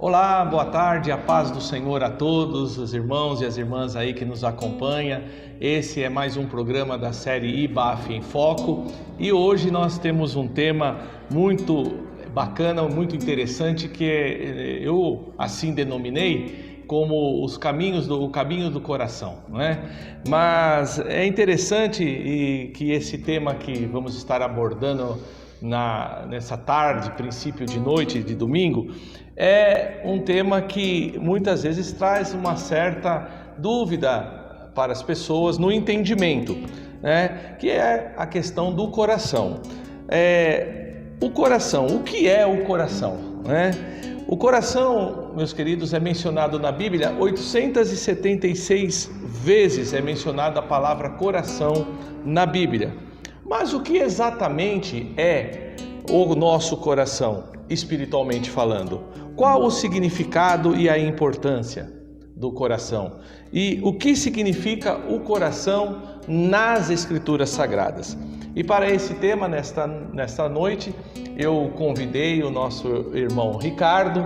Olá, boa tarde, a paz do Senhor a todos os irmãos e as irmãs aí que nos acompanham. Esse é mais um programa da série IBAF em Foco e hoje nós temos um tema muito bacana, muito interessante que eu assim denominei como o caminho do coração, não é? Mas é interessante que esse tema que vamos estar abordando nessa tarde, princípio de noite de domingo, é um tema que muitas vezes traz uma certa dúvida para as pessoas no entendimento, né? Que é a questão do coração. O coração, o que é o coração, né? O coração, meus queridos, é mencionado na Bíblia 876 vezes é mencionada a palavra coração na Bíblia. Mas o que exatamente é o nosso coração, espiritualmente falando? Qual o significado e a importância do coração? E o que significa o coração nas Escrituras Sagradas? E para esse tema, nesta noite, eu convidei o nosso irmão Ricardo.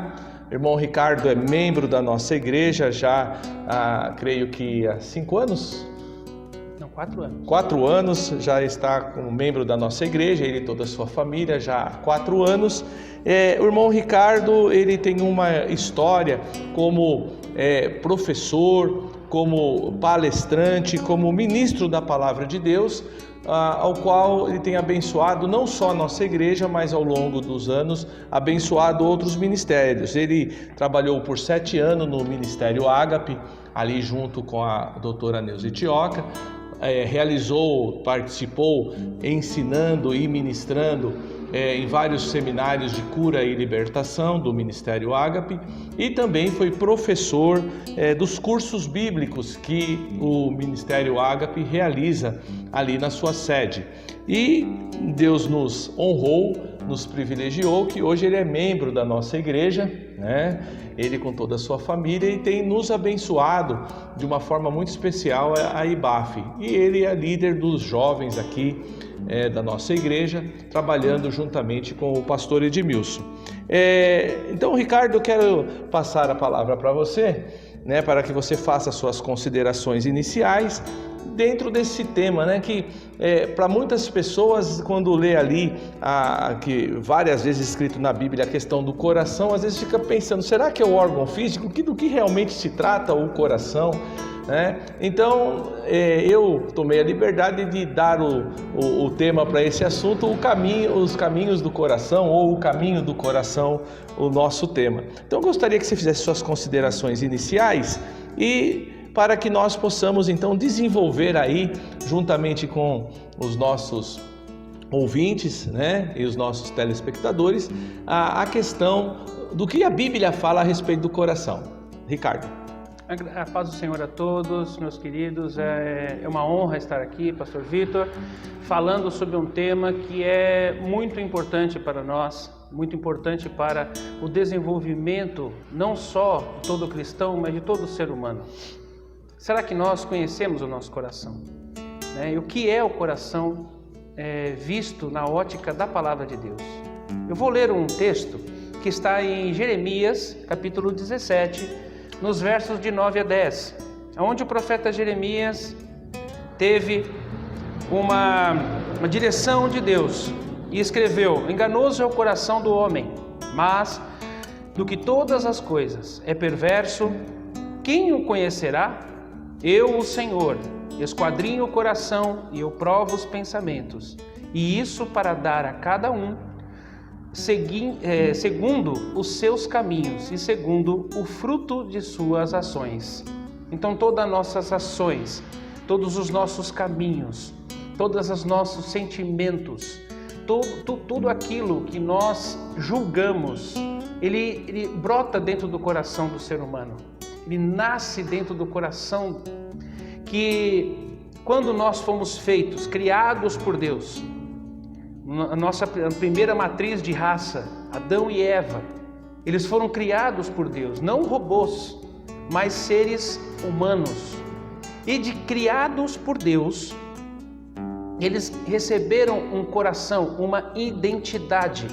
O irmão Ricardo é membro da nossa igreja já, creio que há 5 anos? 4 anos. 4 anos, já está como membro da nossa igreja, ele e toda a sua família já há 4 anos. O irmão Ricardo, ele tem uma história como professor, como palestrante, como ministro da Palavra de Deus, ao qual ele tem abençoado não só a nossa igreja, mas ao longo dos anos, abençoado outros ministérios. Ele trabalhou por 7 anos no Ministério Ágape, ali junto com a doutora Neuza Itioca, participou ensinando e ministrando em vários seminários de cura e libertação do Ministério Ágape e também foi professor dos cursos bíblicos que o Ministério Ágape realiza ali na sua sede. E Deus nos honrou, nos privilegiou, que hoje ele é membro da nossa igreja, né? Ele com toda a sua família e tem nos abençoado de uma forma muito especial a IBAF. E ele é líder dos jovens aqui da nossa igreja, trabalhando juntamente com o pastor Edmilson. Então, Ricardo, eu quero passar a palavra para você, né, para que você faça suas considerações iniciais dentro desse tema, né, que para muitas pessoas, quando lê ali que várias vezes escrito na Bíblia a questão do coração, às vezes fica pensando, será que é o órgão físico? Do que realmente se trata o coração? Né? Então eu tomei a liberdade de dar o tema para esse assunto, os caminhos do coração, ou o caminho do coração, o nosso tema. Então eu gostaria que você fizesse suas considerações iniciais e para que nós possamos então desenvolver aí, juntamente com os nossos ouvintes, né, e os nossos telespectadores, a questão do que a Bíblia fala a respeito do coração. Ricardo. A paz do Senhor a todos, meus queridos. É uma honra estar aqui, pastor Vitor, falando sobre um tema que é muito importante para nós, muito importante para o desenvolvimento não só de todo cristão, mas de todo ser humano. Será que nós conhecemos o nosso coração? E o que é o coração visto na ótica da Palavra de Deus? Eu vou ler um texto que está em Jeremias, capítulo 17, nos versos de 9 a 10, onde o profeta Jeremias teve uma direção de Deus e escreveu: enganoso é o coração do homem, mas do que todas as coisas é perverso, quem o conhecerá? Eu, o Senhor, esquadrinho o coração e eu provo os pensamentos, e isso para dar a cada um segundo os seus caminhos e segundo o fruto de suas ações. Então todas as nossas ações, todos os nossos caminhos, todos os nossos sentimentos, tudo aquilo que nós julgamos, ele brota dentro do coração do ser humano. Ele nasce dentro do coração, que quando nós fomos feitos, criados por Deus, a nossa primeira matriz de raça, Adão e Eva, eles foram criados por Deus, não robôs, mas seres humanos. E criados por Deus, eles receberam um coração, uma identidade,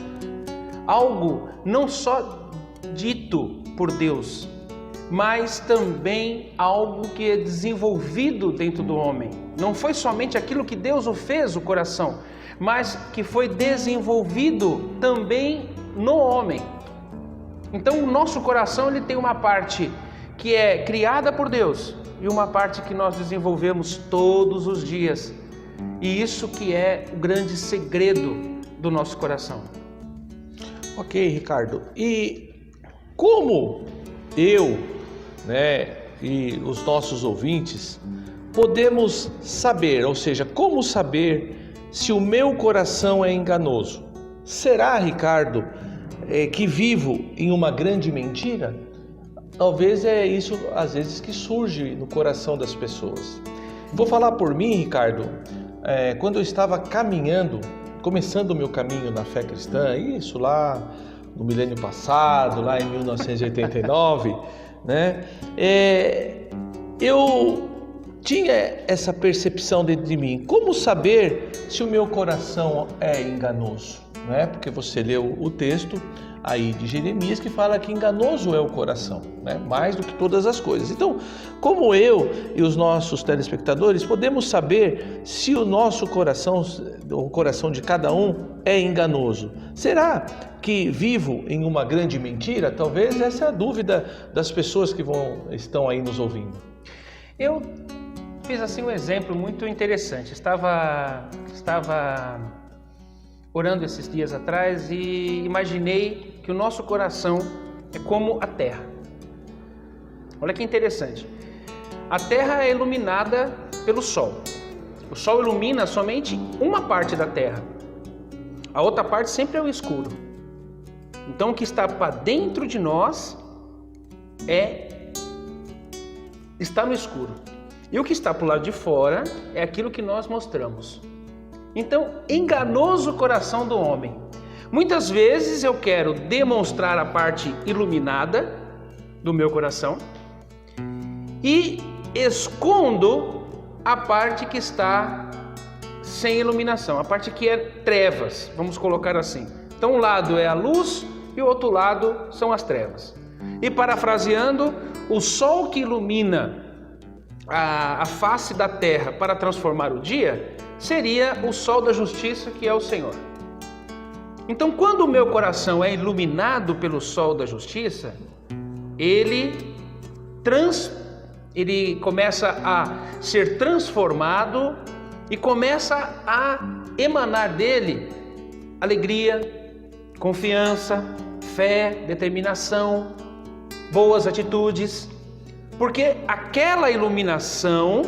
algo não só dito, por Deus, mas também algo que é desenvolvido dentro do homem. Não foi somente aquilo que Deus o fez, o coração, mas que foi desenvolvido também no homem. Então o nosso coração ele tem uma parte que é criada por Deus e uma parte que nós desenvolvemos todos os dias. E isso que é o grande segredo do nosso coração. Ok, Ricardo. E como eu, e os nossos ouvintes podemos saber, ou seja, como saber se o meu coração é enganoso? Será, Ricardo, que vivo em uma grande mentira? Talvez é isso, às vezes, que surge no coração das pessoas. Vou falar por mim, Ricardo. Quando eu estava caminhando, começando o meu caminho na fé cristã, isso lá no milênio passado, lá em 1989, eu tinha essa percepção dentro de mim. Como saber se o meu coração é enganoso? Porque você leu o texto aí de Jeremias que fala que enganoso é o coração, mais do que todas as coisas. Então, como eu e os nossos telespectadores podemos saber se o nosso coração, o coração de cada um é enganoso? Será que vivo em uma grande mentira? Talvez essa é a dúvida das pessoas que estão aí nos ouvindo. Eu fiz assim um exemplo muito interessante. Estava orando esses dias atrás e imaginei que o nosso coração é como a terra. Olha que interessante. A terra é iluminada pelo sol. O sol ilumina somente uma parte da terra. A outra parte sempre é o escuro. Então o que está para dentro de nós está no escuro. E o que está para o lado de fora é aquilo que nós mostramos. Então, enganoso o coração do homem. Muitas vezes eu quero demonstrar a parte iluminada do meu coração e escondo a parte que está sem iluminação, a parte que é trevas, vamos colocar assim. Então, um lado é a luz e o outro lado são as trevas. E parafraseando, o sol que ilumina a face da terra para transformar o dia seria o sol da justiça, que é o Senhor. Então, quando o meu coração é iluminado pelo sol da justiça, ele começa a ser transformado e começa a emanar dele alegria, confiança, fé, determinação, boas atitudes, porque aquela iluminação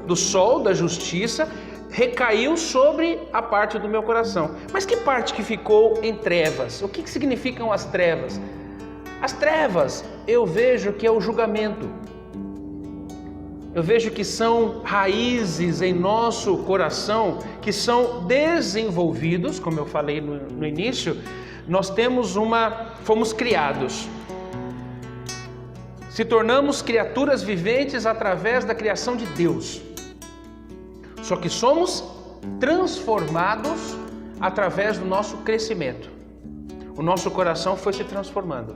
do sol da justiça recaiu sobre a parte do meu coração. Mas que parte que ficou em trevas? O que significam as trevas? As trevas, eu vejo que é o julgamento. Eu vejo que são raízes em nosso coração que são desenvolvidos, como eu falei no início, fomos criados. Se tornamos criaturas viventes através da criação de Deus. Só que somos transformados através do nosso crescimento. O nosso coração foi se transformando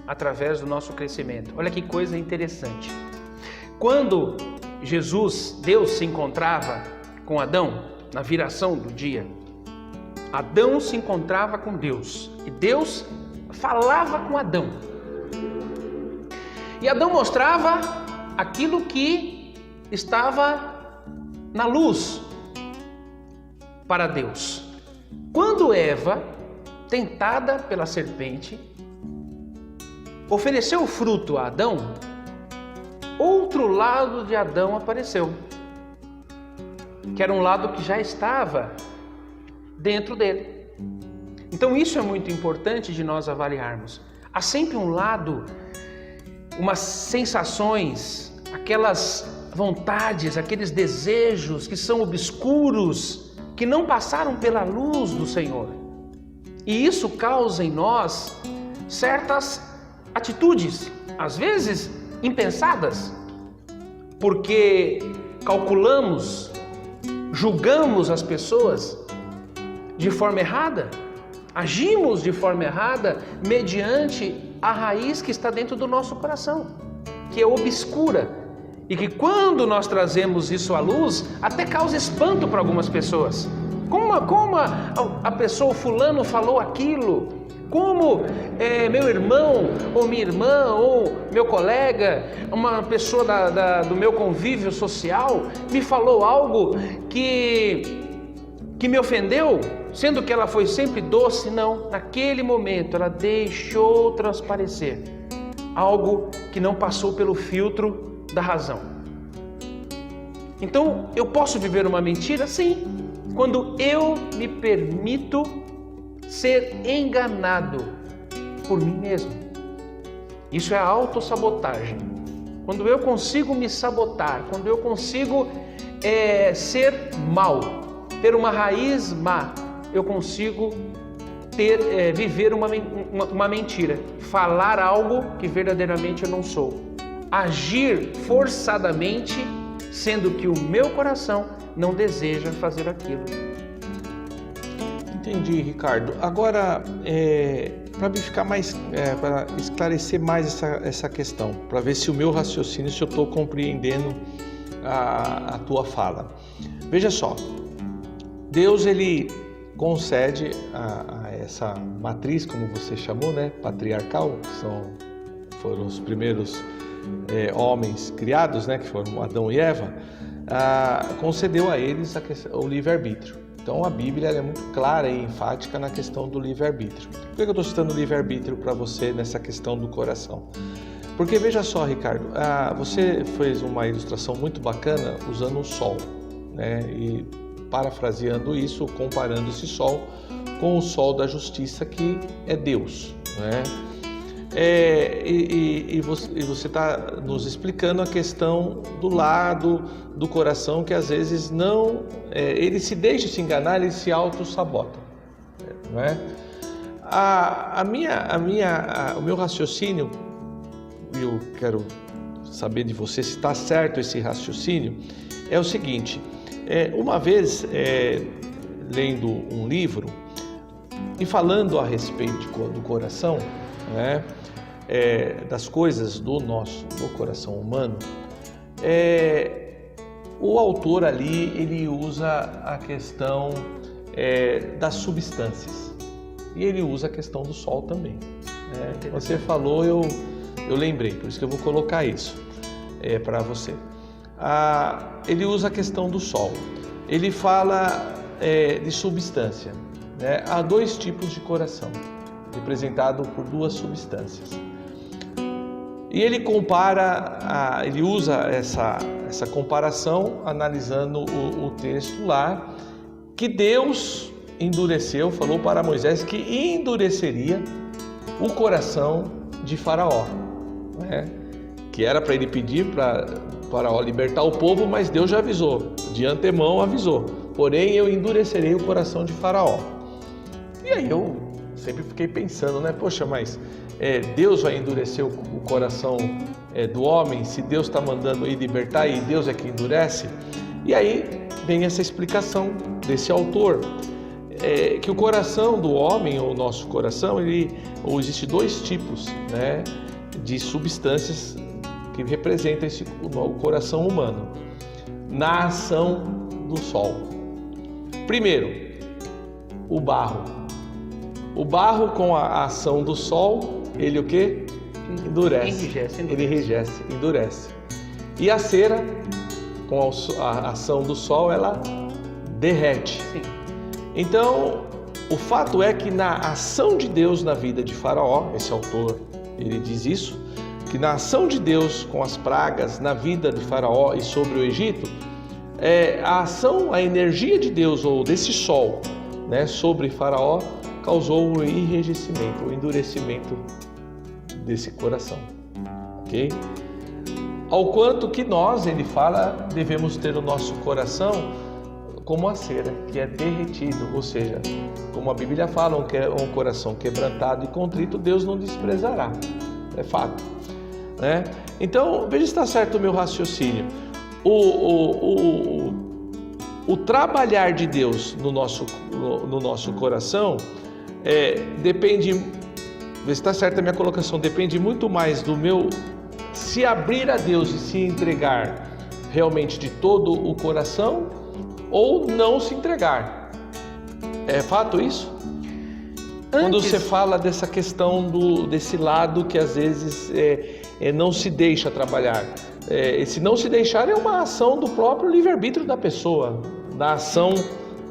através do nosso crescimento. Olha que coisa interessante. Quando Deus se encontrava com Adão, na viração do dia, Adão se encontrava com Deus e Deus falava com Adão. E Adão mostrava aquilo que estava na luz para Deus. Quando Eva, tentada pela serpente, ofereceu o fruto a Adão, outro lado de Adão apareceu, que era um lado que já estava dentro dele. Então isso é muito importante de nós avaliarmos. Há sempre um lado, umas sensações, aquelas vontades, aqueles desejos que são obscuros, que não passaram pela luz do Senhor. E isso causa em nós certas atitudes, às vezes impensadas, porque calculamos, julgamos as pessoas de forma errada, Agimos de forma errada mediante a raiz que está dentro do nosso coração, que é obscura, e que quando nós trazemos isso à luz, até causa espanto para algumas pessoas. Como a pessoa, fulano falou aquilo? Como meu irmão, ou minha irmã, ou meu colega, uma pessoa do meu convívio social, me falou algo que me ofendeu, sendo que ela foi sempre doce? Não, naquele momento ela deixou transparecer algo que não passou pelo filtro da razão. Então, eu posso viver uma mentira? Sim, quando eu me permito ser enganado por mim mesmo. Isso é a autossabotagem. Quando eu consigo me sabotar, quando eu consigo ser mal, ter uma raiz má, eu consigo viver uma mentira, falar algo que verdadeiramente eu não sou, agir forçadamente, sendo que o meu coração não deseja fazer aquilo. Entendi, Ricardo. Agora, para ficar mais, para esclarecer mais essa questão, para ver se o meu raciocínio, se eu estou compreendendo a tua fala. Veja só, Deus ele concede a essa matriz, como você chamou, né, patriarcal, que foram os primeiros homens criados, né, que foram Adão e Eva, concedeu a eles o livre-arbítrio. Então a Bíblia é muito clara e enfática na questão do livre-arbítrio. Por que eu estou citando o livre-arbítrio para você nessa questão do coração? Porque veja só, Ricardo, você fez uma ilustração muito bacana usando o sol, né? E parafraseando isso, comparando esse sol com o sol da justiça, que é Deus, né? E você está nos explicando a questão do lado do coração, que às vezes não, ele se deixa se enganar, ele se auto-sabota, não é? O meu raciocínio, e eu quero saber de você se está certo esse raciocínio, é o seguinte: uma vez lendo um livro e falando a respeito do coração, né, das coisas do coração humano, o autor ali ele usa a questão das substâncias, e ele usa a questão do sol também, né? Você falou, eu lembrei, por isso que eu vou colocar isso para você. Ele usa a questão do sol, ele fala de substância, né? Há dois tipos de coração, representado por duas substâncias. E ele compara, ele usa essa comparação analisando o texto lá, que Deus endureceu, falou para Moisés que endureceria o coração de Faraó, né? Que era para ele pedir para Faraó libertar o povo, mas Deus já avisou, de antemão avisou: porém eu endurecerei o coração de Faraó. E aí eu sempre fiquei pensando, né? Poxa, mas Deus vai endurecer o coração do homem, se Deus está mandando ir libertar e Deus é que endurece? E aí vem essa explicação desse autor, que o coração do homem, ou o nosso coração, existe dois tipos, né, de substâncias que representam o coração humano na ação do sol. Primeiro, o barro. O barro, com a ação do sol, ele o quê? Endurece. Ele enrijece, endurece. E a cera, com a ação do sol, ela derrete. Sim. Então, o fato é que na ação de Deus na vida de Faraó, esse autor, ele diz isso, que na ação de Deus com as pragas na vida de Faraó e sobre o Egito, a energia de Deus, ou desse sol, né, sobre Faraó, causou o enrijecimento, o endurecimento desse coração, ok? Ao quanto que nós, ele fala, devemos ter o nosso coração como a cera, que é derretido, ou seja, como a Bíblia fala, um coração quebrantado e contrito, Deus não desprezará, é fato, né? Então, veja se está certo o meu raciocínio. O trabalhar de Deus no nosso coração depende, vê se está certa a minha colocação, depende muito mais do meu se abrir a Deus e se entregar realmente de todo o coração ou não se entregar. É fato isso? Quando você fala dessa questão desse lado que às vezes não se deixa trabalhar, esse não se deixar é uma ação do próprio livre-arbítrio da pessoa, da ação,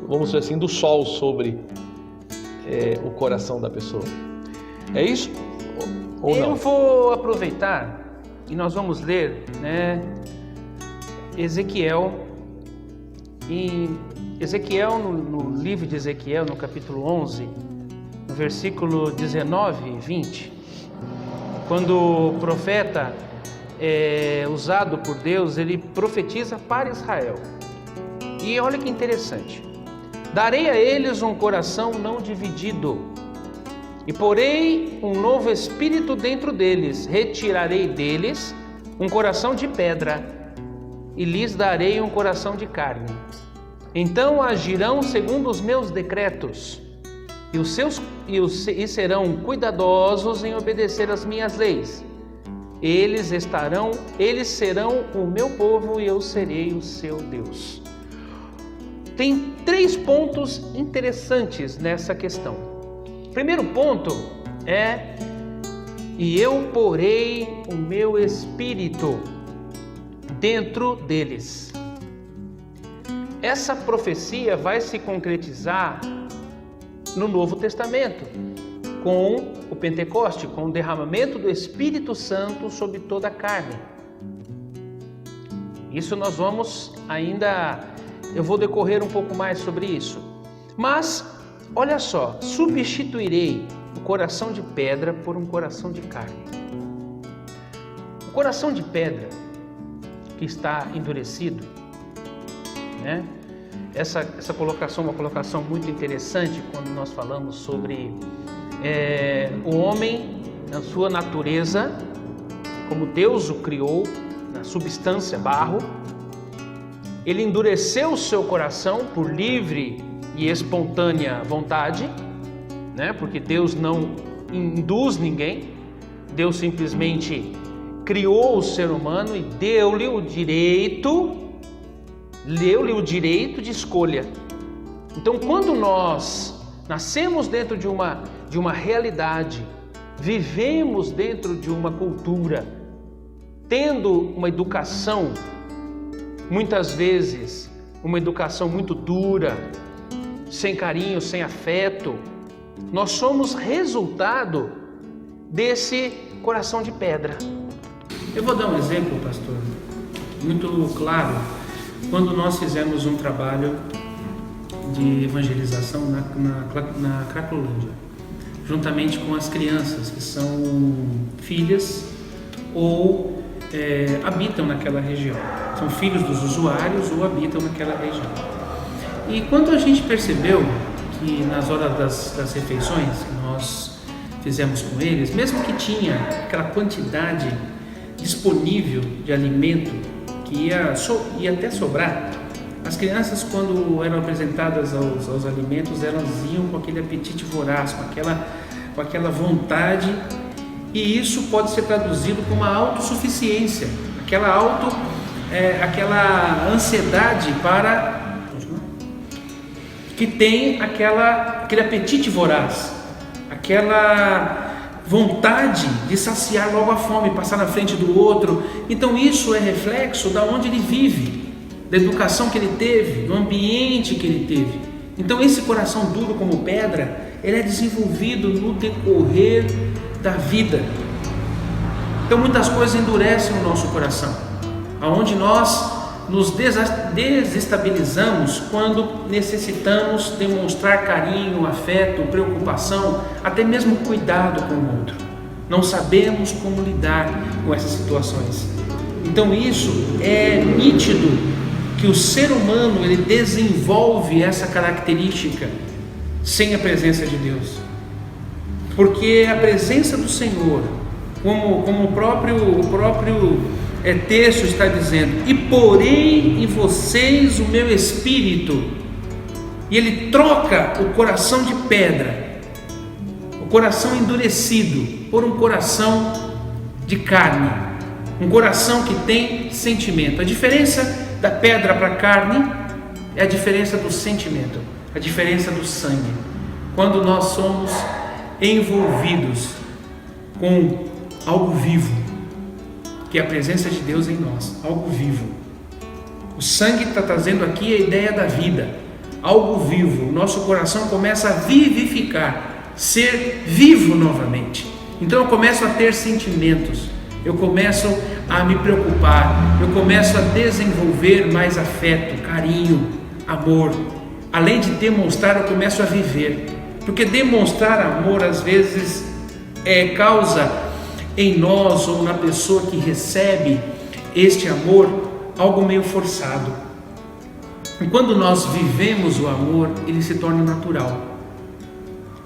vamos dizer assim, do sol sobre o coração da pessoa. É isso ou não? Eu vou aproveitar e nós vamos ler, Ezequiel, no livro de Ezequiel, no capítulo 11, no versículo 19 e 20, quando o profeta é usado por Deus, ele profetiza para Israel. E olha que interessante: darei a eles um coração não dividido, e porei um novo espírito dentro deles, retirarei deles um coração de pedra, e lhes darei um coração de carne. Então agirão segundo os meus decretos, e serão cuidadosos em obedecer às minhas leis. Eles serão o meu povo e eu serei o seu Deus. Tem 3 pontos interessantes nessa questão. Primeiro ponto é: e eu porei o meu espírito dentro deles. Essa profecia vai se concretizar no Novo Testamento, com o Pentecoste, com o derramamento do Espírito Santo sobre toda a carne. Isso nós vamos eu vou decorrer um pouco mais sobre isso. Mas, olha só, substituirei o coração de pedra por um coração de carne. O coração de pedra que está endurecido, essa colocação é uma colocação muito interessante quando nós falamos sobre o homem na sua natureza, como Deus o criou, na substância barro. Ele endureceu o seu coração por livre e espontânea vontade, porque Deus não induz ninguém. Deus simplesmente criou o ser humano e deu-lhe o direito de escolha. Então, quando nós nascemos dentro de uma realidade, vivemos dentro de uma cultura, tendo uma educação, muitas vezes uma educação muito dura, sem carinho, sem afeto, nós somos resultado desse coração de pedra. Eu vou dar um exemplo, pastor, muito claro. Quando nós fizemos um trabalho de evangelização na Cracolândia, juntamente com as crianças que são filhas ou habitam naquela região, são filhos dos usuários ou habitam naquela região. E quando a gente percebeu que nas horas das refeições que nós fizemos com eles, mesmo que tinha aquela quantidade disponível de alimento que ia até sobrar, as crianças, quando eram apresentadas aos alimentos, elas iam com aquele apetite voraz, com aquela vontade, e isso pode ser traduzido como uma autossuficiência, aquela ansiedade que tem aquele apetite voraz, aquela vontade de saciar logo a fome, passar na frente do outro. Então isso é reflexo da onde ele vive, da educação que ele teve, do ambiente que ele teve. Então esse coração duro como pedra, ele é desenvolvido no decorrer da vida. Então muitas coisas endurecem o nosso coração, aonde nós nos desestabilizamos quando necessitamos demonstrar carinho, afeto, preocupação, até mesmo cuidado com o outro. Não sabemos como lidar com essas situações. Então isso é nítido que o ser humano ele desenvolve essa característica sem a presença de Deus. Porque a presença do Senhor, como o próprio texto está dizendo, e porei em vocês o meu espírito, e ele troca o coração de pedra o coração endurecido por um coração de carne, um coração que tem sentimento. A diferença da pedra para a carne é a diferença do sentimento, a diferença do sangue. Quando nós somos envolvidos com algo vivo, que é a presença de Deus em nós, algo vivo. O sangue está trazendo aqui a ideia da vida, algo vivo. O nosso coração começa a vivificar, ser vivo novamente. Então eu começo a ter sentimentos, eu começo a me preocupar, eu começo a desenvolver mais afeto, carinho, amor. Além de demonstrar, eu começo a viver. Porque demonstrar amor às vezes causa em nós ou na pessoa que recebe este amor algo meio forçado. E quando nós vivemos o amor, ele se torna natural.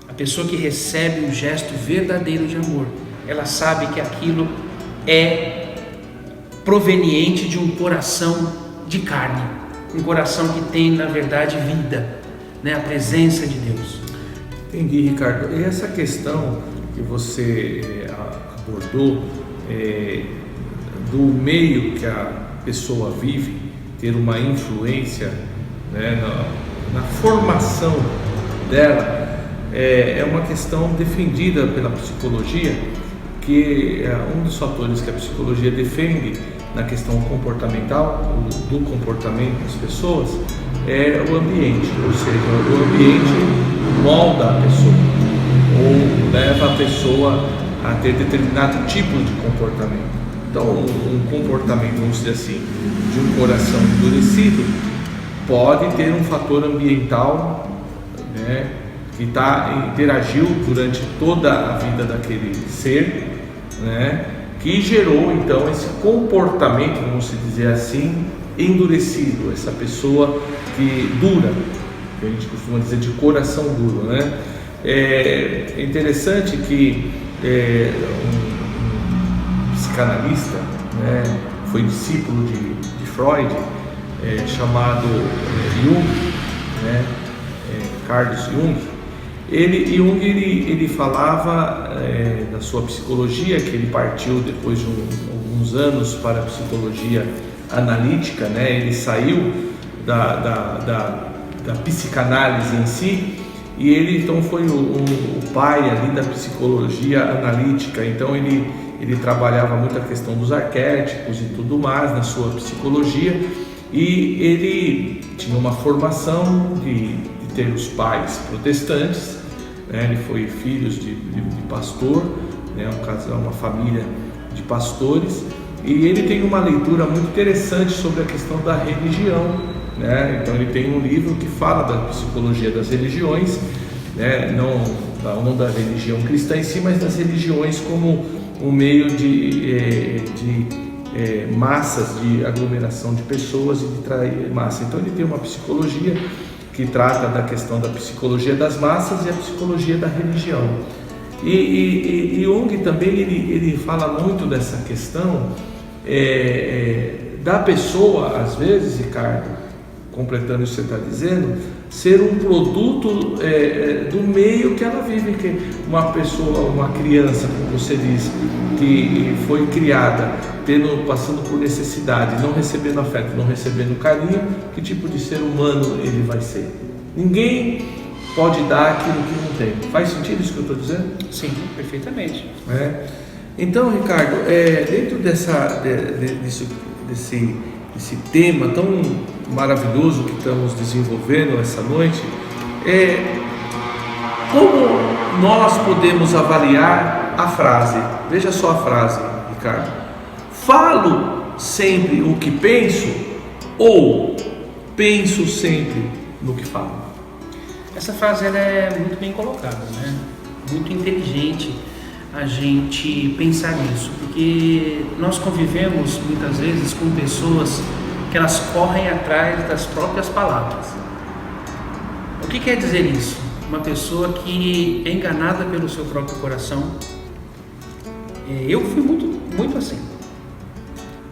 A pessoa que recebe um gesto verdadeiro de amor, ela sabe que aquilo é proveniente de um coração de carne, um coração que tem na verdade vida, né? A presença de Deus. Entendi, Ricardo. E essa questão que você abordou do meio que a pessoa vive, ter uma influência, né, na formação dela, é uma questão defendida pela psicologia, que um dos fatores que a psicologia defende na questão comportamental, do comportamento das pessoas, é o ambiente, ou seja, o ambiente molda a pessoa, ou leva a pessoa a ter determinado tipo de comportamento. Então, um comportamento, vamos dizer assim, de um coração endurecido, pode ter um fator ambiental, né, que interagiu durante toda a vida daquele ser, né, que gerou então esse comportamento, vamos dizer assim, endurecido, essa pessoa que dura, que a gente costuma dizer de coração duro, né? É interessante que um psicanalista, né, foi discípulo de Freud, chamado Jung, né, Carlos Jung. Jung falava da sua psicologia, que ele partiu depois de alguns anos para a psicologia analítica, né? Ele saiu da psicanálise em si, e ele então foi o pai ali da psicologia analítica. Então ele trabalhava muito a questão dos arquétipos e tudo mais na sua psicologia, e ele tinha uma formação de ter os pais protestantes, né? Ele foi filho de pastor, né? Uma família de pastores, e ele tem uma leitura muito interessante sobre a questão da religião, né? Então ele tem um livro que fala da psicologia das religiões, né? Não da religião cristã em si, mas das religiões como um meio de massas, de aglomeração de pessoas e de trair massa. Então ele tem uma psicologia que trata da questão da psicologia das massas e a psicologia da religião. E Jung também ele fala muito dessa questão da pessoa, às vezes, Ricardo, completando o que você está dizendo, ser um produto do meio que ela vive, que uma pessoa, uma criança, como você diz, que foi criada passando por necessidade, não recebendo afeto, não recebendo carinho, que tipo de ser humano ele vai ser? Ninguém pode dar aquilo que não tem. Faz sentido isso que eu estou dizendo? Sim, perfeitamente. Então, Ricardo, dentro desse tema tão maravilhoso que estamos desenvolvendo essa noite, como nós podemos avaliar a frase? Veja só a frase, Ricardo. Falo sempre o que penso, ou penso sempre no que falo? Essa frase ela é muito bem colocada, né? Muito inteligente a gente pensar nisso, porque nós convivemos muitas vezes com pessoas que elas correm atrás das próprias palavras. O que quer dizer isso? Uma pessoa que é enganada pelo seu próprio coração. Eu fui muito assim.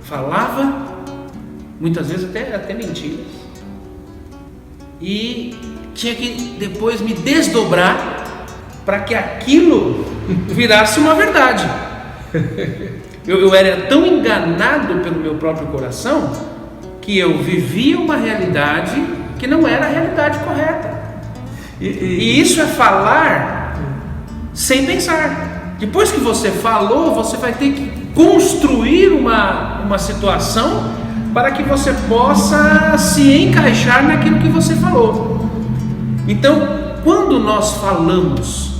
Falava muitas vezes até mentiras, e tinha que depois me desdobrar para que aquilo virasse uma verdade. Eu era tão enganado pelo meu próprio coração que eu vivia uma realidade que não era a realidade correta. E isso é falar sem pensar. Depois que você falou, você vai ter que construir uma situação para que você possa se encaixar naquilo que você falou. Então, quando nós falamos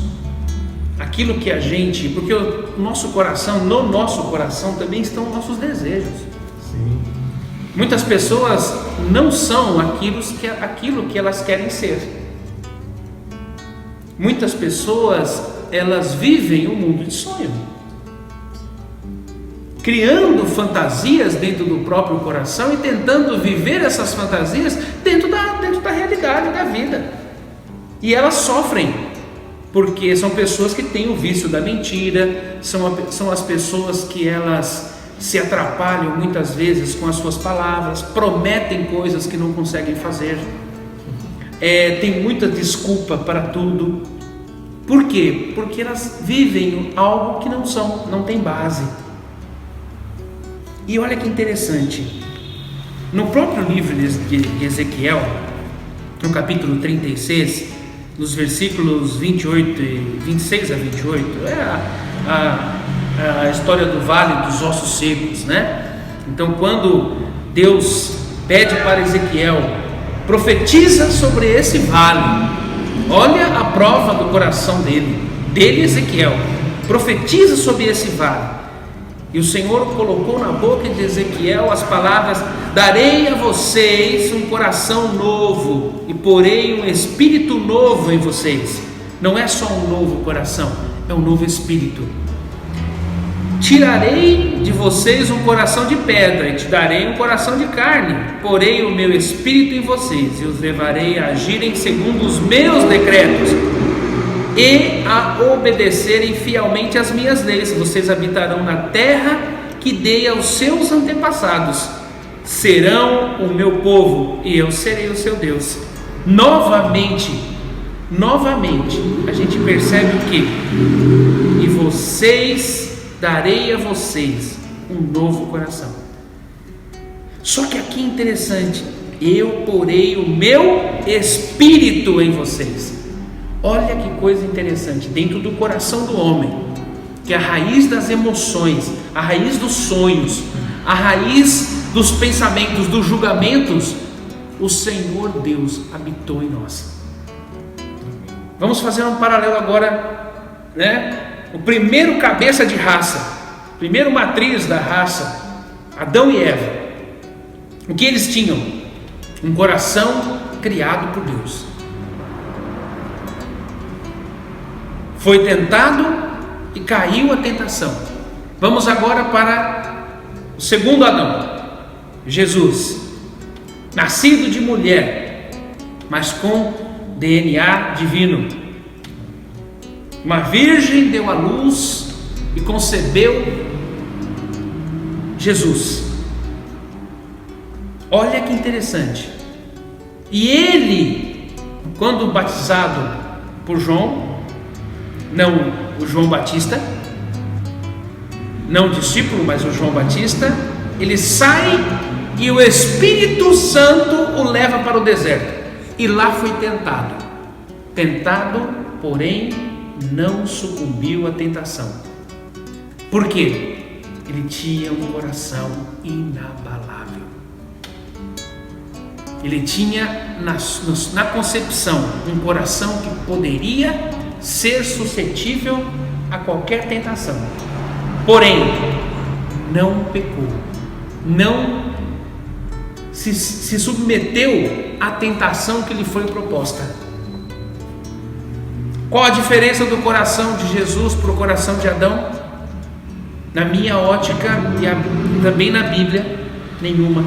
aquilo que a gente... Porque o nosso coração, no nosso coração também estão os nossos desejos. Sim. Muitas pessoas não são aquilo que elas querem ser. Muitas pessoas, elas vivem um mundo de sonho, criando fantasias dentro do próprio coração e tentando viver essas fantasias dentro da realidade da vida. E elas sofrem, porque são pessoas que têm o vício da mentira, são as pessoas que elas se atrapalham muitas vezes com as suas palavras, prometem coisas que não conseguem fazer, tem muita desculpa para tudo. Por quê? Porque elas vivem algo que não são, não tem base. E olha que interessante, no próprio livro de Ezequiel, no capítulo 36, nos versículos 28 e 26 a 28, a história do vale dos ossos secos, né? Então, quando Deus pede para Ezequiel, profetiza sobre esse vale, olha a prova do coração dele Ezequiel, profetiza sobre esse vale. E o Senhor colocou na boca de Ezequiel as palavras: darei a vocês um coração novo e porei um espírito novo em vocês. Não é só um novo coração, é um novo espírito. Tirarei de vocês um coração de pedra e te darei um coração de carne, porei o meu espírito em vocês e os levarei a agirem segundo os meus decretos e a obedecerem fielmente às minhas leis. Vocês habitarão na terra que dei aos seus antepassados, serão o meu povo e eu serei o seu Deus. Novamente, a gente percebe o que? E vocês, darei a vocês um novo coração. Só que aqui é interessante, eu porei o meu espírito em vocês. Olha que coisa interessante, dentro do coração do homem, que é a raiz das emoções, a raiz dos sonhos, a raiz dos pensamentos, dos julgamentos, o Senhor Deus habitou em nós. Vamos fazer um paralelo agora, né? O primeiro cabeça de raça, primeiro matriz da raça, Adão e Eva, o que eles tinham? Um coração criado por Deus. Foi tentado e caiu a tentação. Vamos agora para o segundo Adão, Jesus, nascido de mulher, mas com DNA divino. Uma virgem deu à luz e concebeu Jesus. Olha que interessante. E ele, quando batizado por João, não o João Batista, não o discípulo, mas o João Batista, ele sai e o Espírito Santo o leva para o deserto. E lá foi tentado, porém não sucumbiu à tentação. Por quê? Ele tinha um coração inabalável. Ele tinha na concepção um coração que poderia ser suscetível a qualquer tentação, porém não pecou, não se submeteu à tentação que lhe foi proposta. Qual a diferença do coração de Jesus para o coração de Adão? Na minha ótica e também na Bíblia, nenhuma.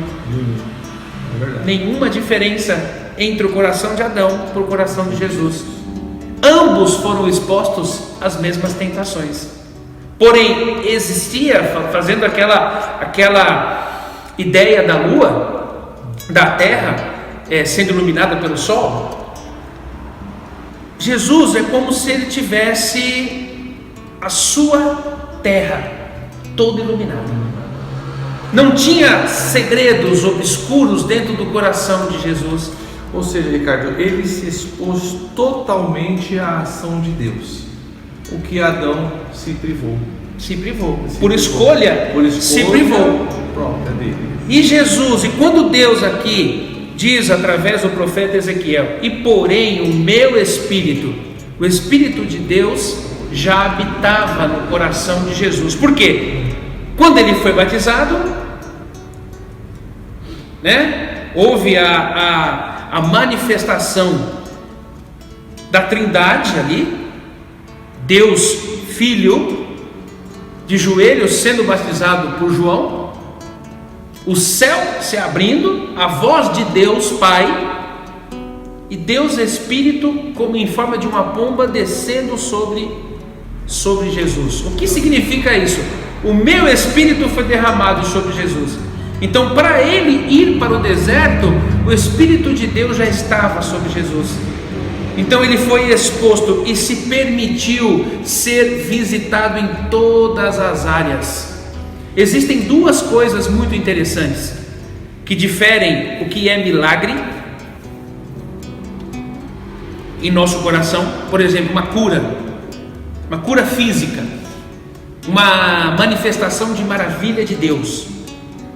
Nenhuma diferença entre o coração de Adão para o coração de Jesus. Ambos foram expostos às mesmas tentações. Porém, existia, fazendo aquela ideia da lua, da terra sendo iluminada pelo sol, Jesus é como se ele tivesse a sua terra toda iluminada. Não tinha segredos obscuros dentro do coração de Jesus. Ou seja, Ricardo, ele se expôs totalmente à ação de Deus, o que Adão se privou. Por escolha, se privou. Própria dele. E Jesus, e quando Deus aqui diz através do profeta Ezequiel, e porém o meu espírito, o espírito de Deus já habitava no coração de Jesus. Por quê? Quando ele foi batizado, houve a manifestação da Trindade ali, Deus Filho, de joelhos sendo batizado por João, o céu se abrindo, a voz de Deus Pai e Deus Espírito como em forma de uma pomba descendo sobre Jesus. O que significa isso? O meu Espírito foi derramado sobre Jesus. Então, para ele ir para o deserto, o Espírito de Deus já estava sobre Jesus. Então ele foi exposto e se permitiu ser visitado em todas as áreas. Existem duas coisas muito interessantes que diferem o que é milagre em nosso coração. Por exemplo, uma cura física, uma manifestação de maravilha de Deus.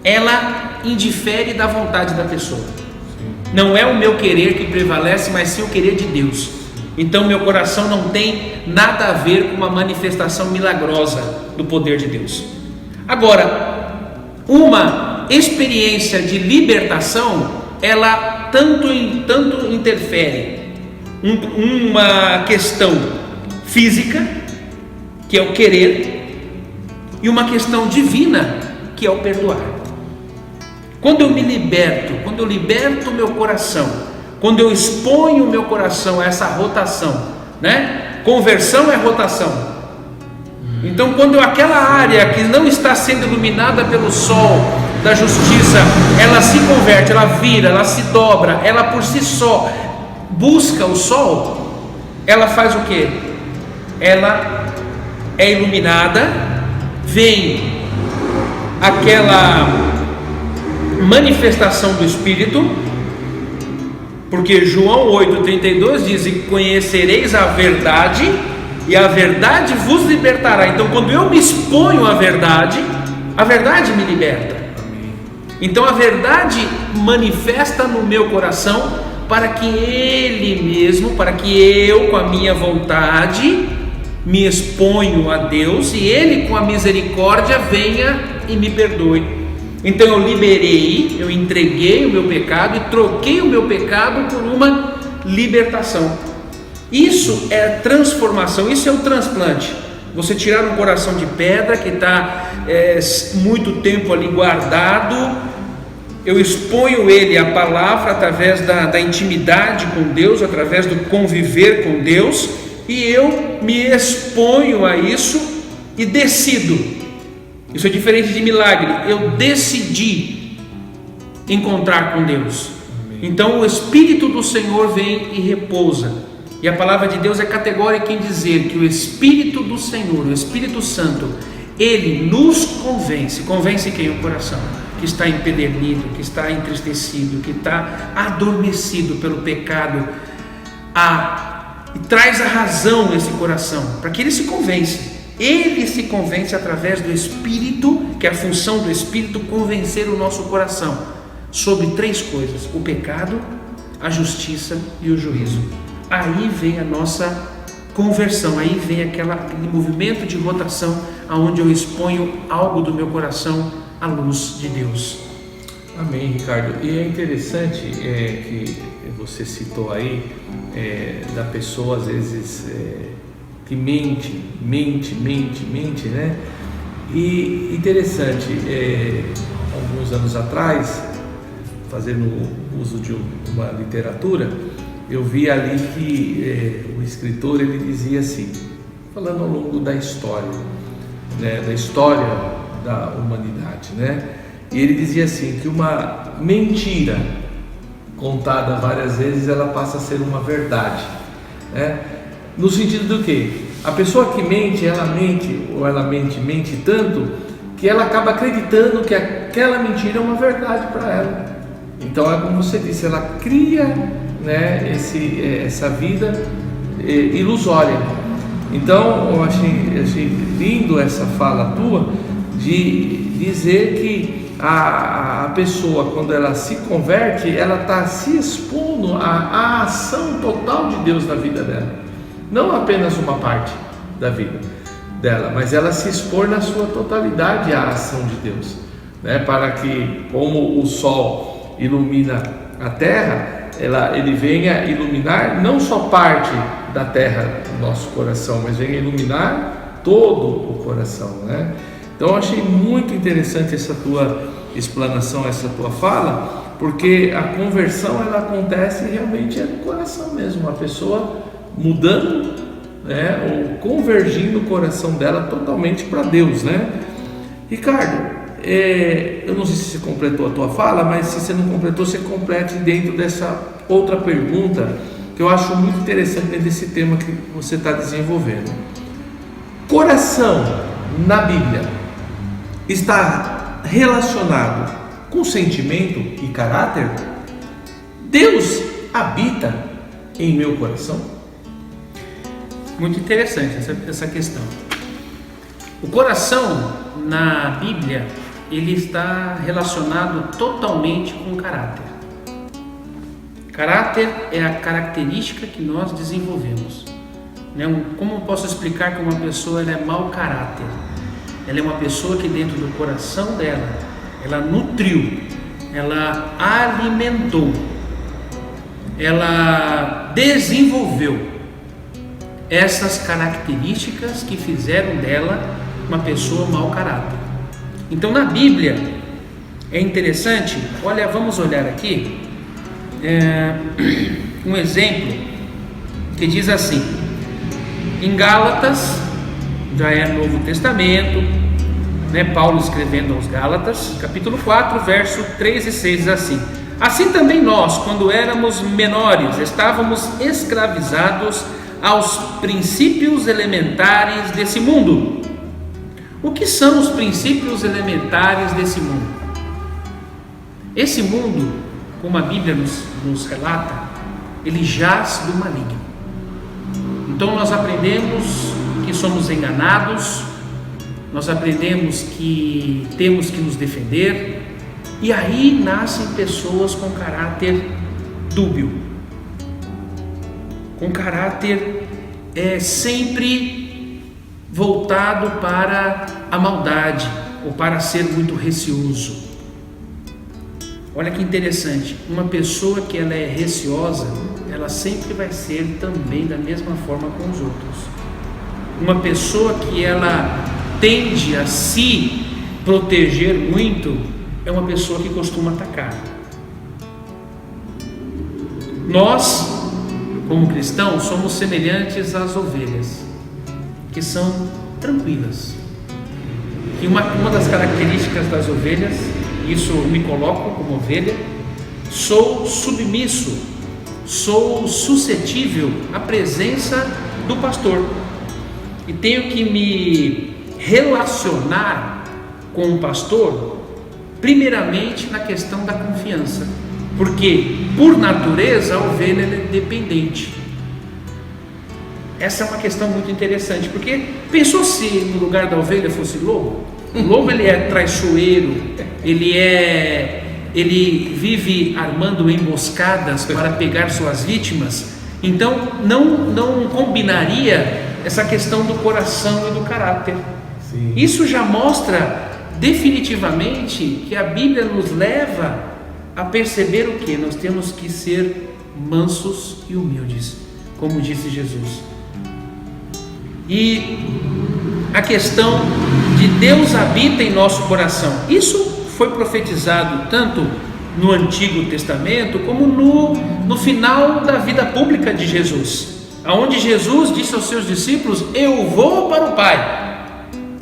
Ela indifere da vontade da pessoa. Não é o meu querer que prevalece, mas sim o querer de Deus. Então meu coração não tem nada a ver com uma manifestação milagrosa do poder de Deus. Agora, uma experiência de libertação, ela tanto interfere uma questão física, que é o querer, e uma questão divina, que é o perdoar. Quando eu me liberto, quando eu liberto o meu coração, quando eu exponho o meu coração a essa rotação, Conversão é rotação. Então, quando aquela área que não está sendo iluminada pelo sol da justiça, ela se converte, ela vira, ela se dobra, ela por si só busca o sol, ela faz o quê? Ela é iluminada, vem aquela manifestação do Espírito, porque João 8,32 diz: e conhecereis a verdade, e a verdade vos libertará. Então, quando eu me exponho à verdade, a verdade me liberta. Então a verdade manifesta no meu coração, para que ele mesmo, para que eu com a minha vontade me exponho a Deus, e ele com a misericórdia venha e me perdoe. Então eu liberei, eu entreguei o meu pecado e troquei o meu pecado por uma libertação. Isso é transformação, isso é o transplante. Você tirar um coração de pedra que está muito tempo ali guardado, eu exponho ele à palavra através da intimidade com Deus, através do conviver com Deus, e eu me exponho a isso e decido. Isso é diferente de milagre. Eu decidi encontrar com Deus. Então o Espírito do Senhor vem e repousa. E a palavra de Deus é categórica em dizer que o Espírito do Senhor, o Espírito Santo, ele nos convence. Convence quem? O coração que está empedernido, que está entristecido, que está adormecido pelo pecado, e traz a razão nesse coração, para que ele se convence. Ele se convence através do Espírito, que é a função do Espírito, convencer o nosso coração sobre três coisas: o pecado, a justiça e o juízo. Aí vem a nossa conversão, aí vem aquele movimento de rotação, aonde eu exponho algo do meu coração à luz de Deus. Amém, Ricardo. E é interessante que você citou aí da pessoa às vezes que mente, né? E interessante, alguns anos atrás, fazendo uso de uma literatura, eu vi ali que o escritor, ele dizia assim, falando ao longo da história, né, da história da humanidade, né? E ele dizia assim, que uma mentira contada várias vezes, ela passa a ser uma verdade, né? No sentido do quê? A pessoa que mente, ela mente tanto que ela acaba acreditando que aquela mentira é uma verdade para ela. Então é como você disse, ela cria, né, essa vida ilusória. Então eu achei lindo essa fala tua de dizer que a pessoa, quando ela se converte, ela está se expondo à ação total de Deus na vida dela, não apenas uma parte da vida dela, mas ela se expor na sua totalidade à ação de Deus, né? Para que, como o sol ilumina a terra, ele venha iluminar não só parte da terra do nosso coração, mas venha iluminar todo o coração, né? Então eu achei muito interessante essa tua explanação, essa tua fala, porque a conversão ela acontece realmente no coração mesmo, a pessoa mudando, né, ou convergindo o coração dela totalmente para Deus, né? Ricardo, eu não sei se você completou a tua fala, mas se você não completou, você complete dentro dessa outra pergunta que eu acho muito interessante dentro desse tema que você está desenvolvendo. Coração na Bíblia está relacionado com sentimento e caráter? Deus habita em meu coração? Muito interessante essa questão. O coração na Bíblia, ele está relacionado totalmente com o caráter. Caráter é a característica que nós desenvolvemos. Como eu posso explicar que uma pessoa ela é mau caráter? Ela é uma pessoa que dentro do coração dela, ela nutriu, ela alimentou, ela desenvolveu essas características que fizeram dela uma pessoa mau caráter. Então na Bíblia é interessante, vamos olhar aqui um exemplo que diz assim, em Gálatas, já é Novo Testamento, né, Paulo escrevendo aos Gálatas, capítulo 4, verso 3 e 6, diz assim: assim também nós, quando éramos menores, estávamos escravizados aos princípios elementares desse mundo. O que são os princípios elementares desse mundo? Esse mundo, como a Bíblia nos relata, ele jaz do maligno. Então nós aprendemos que somos enganados, nós aprendemos que temos que nos defender, e aí nascem pessoas com caráter dúbio, com caráter sempre voltado para a maldade ou para ser muito receoso. Olha que interessante, uma pessoa que ela é receosa, ela sempre vai ser também da mesma forma com os outros. Uma pessoa que ela tende a se proteger muito é uma pessoa que costuma atacar. Nós, como cristãos, somos semelhantes às ovelhas, que são tranquilas. E uma das características das ovelhas, isso me coloco como ovelha, sou submisso, sou suscetível à presença do pastor e tenho que me relacionar com o pastor primeiramente na questão da confiança, porque por natureza a ovelha é dependente. Essa é uma questão muito interessante, porque pensou se no lugar da ovelha fosse lobo? O lobo ele é traiçoeiro, ele vive armando emboscadas para pegar suas vítimas. Então não combinaria essa questão do coração e do caráter. Sim. Isso já mostra definitivamente que a Bíblia nos leva a perceber o que? Nós temos que ser mansos e humildes, como disse Jesus. E a questão de Deus habita em nosso coração, isso foi profetizado tanto no Antigo Testamento como no final da vida pública de Jesus, onde Jesus disse aos seus discípulos: eu vou para o Pai,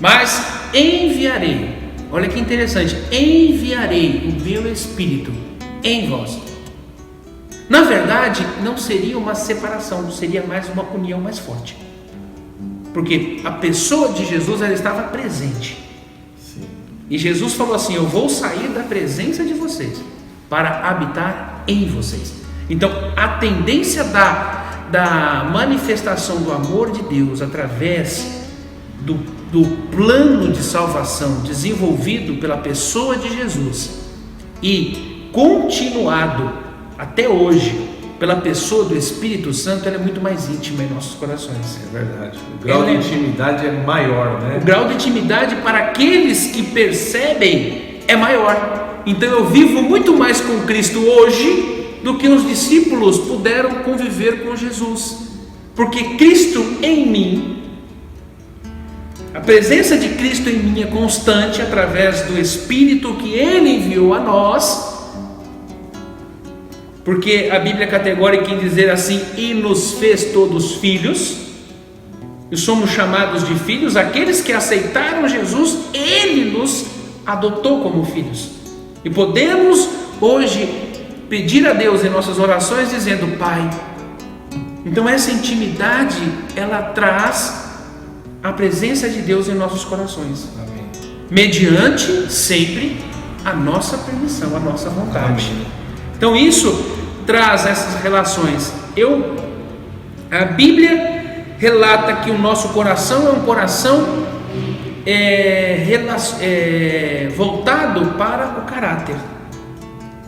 mas enviarei, olha que interessante, enviarei o meu Espírito em vós. Na verdade, não seria uma separação, seria mais uma união mais forte. Porque a pessoa de Jesus, ela estava presente. Sim. E Jesus falou assim: eu vou sair da presença de vocês para habitar em vocês. Então, a tendência da manifestação do amor de Deus através do plano de salvação desenvolvido pela pessoa de Jesus e continuado até hoje pela pessoa do Espírito Santo, ela é muito mais íntima em nossos corações. É verdade. O grau de intimidade é maior, né? O grau de intimidade para aqueles que percebem é maior. Então eu vivo muito mais com Cristo hoje do que os discípulos puderam conviver com Jesus. Porque Cristo em mim, a presença de Cristo em mim é constante através do Espírito que Ele enviou a nós. Porque a Bíblia é categórica em dizer assim: e nos fez todos filhos, e somos chamados de filhos, aqueles que aceitaram Jesus, Ele nos adotou como filhos, e podemos hoje pedir a Deus em nossas orações dizendo: Pai. Então essa intimidade, ela traz a presença de Deus em nossos corações. Amém. Mediante sempre a nossa permissão, a nossa vontade. Amém. Então isso traz essas relações. A Bíblia relata que o nosso coração é um coração voltado para o caráter.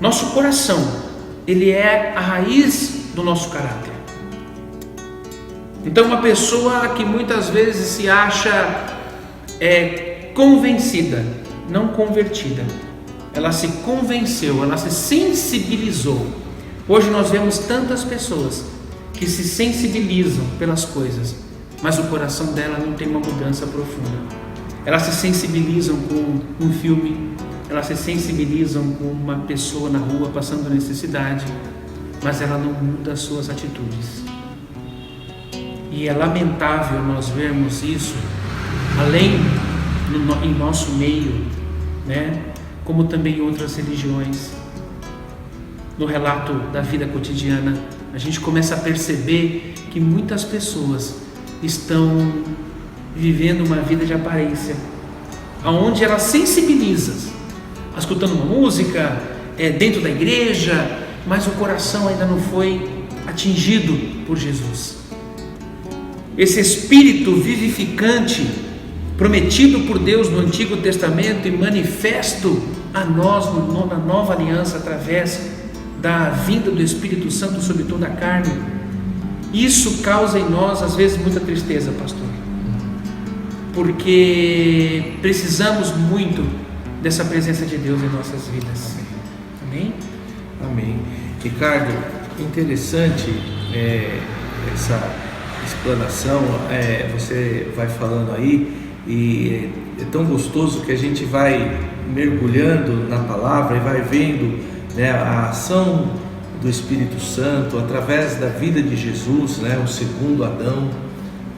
Nosso coração, ele é a raiz do nosso caráter. Então uma pessoa que muitas vezes se acha convencida, não convertida, ela se convenceu, ela se sensibilizou. Hoje nós vemos tantas pessoas que se sensibilizam pelas coisas, mas o coração dela não tem uma mudança profunda. Elas se sensibilizam com um filme, elas se sensibilizam com uma pessoa na rua passando necessidade, mas ela não muda as suas atitudes. E é lamentável nós vermos isso, além em nosso meio, né? Como também em outras religiões. No relato da vida cotidiana, a gente começa a perceber que muitas pessoas estão vivendo uma vida de aparência, onde elas sensibilizam, escutando uma música, dentro da igreja, mas o coração ainda não foi atingido por Jesus. Esse Espírito vivificante, prometido por Deus no Antigo Testamento e manifesto a nós na Nova Aliança através da vinda do Espírito Santo sobre toda a carne, isso causa em nós às vezes muita tristeza, pastor, porque precisamos muito dessa presença de Deus em nossas vidas. Amém? Amém. Ricardo, interessante essa explanação, você vai falando aí, e é tão gostoso que a gente vai mergulhando na palavra e vai vendo, né, a ação do Espírito Santo através da vida de Jesus, né, o segundo Adão,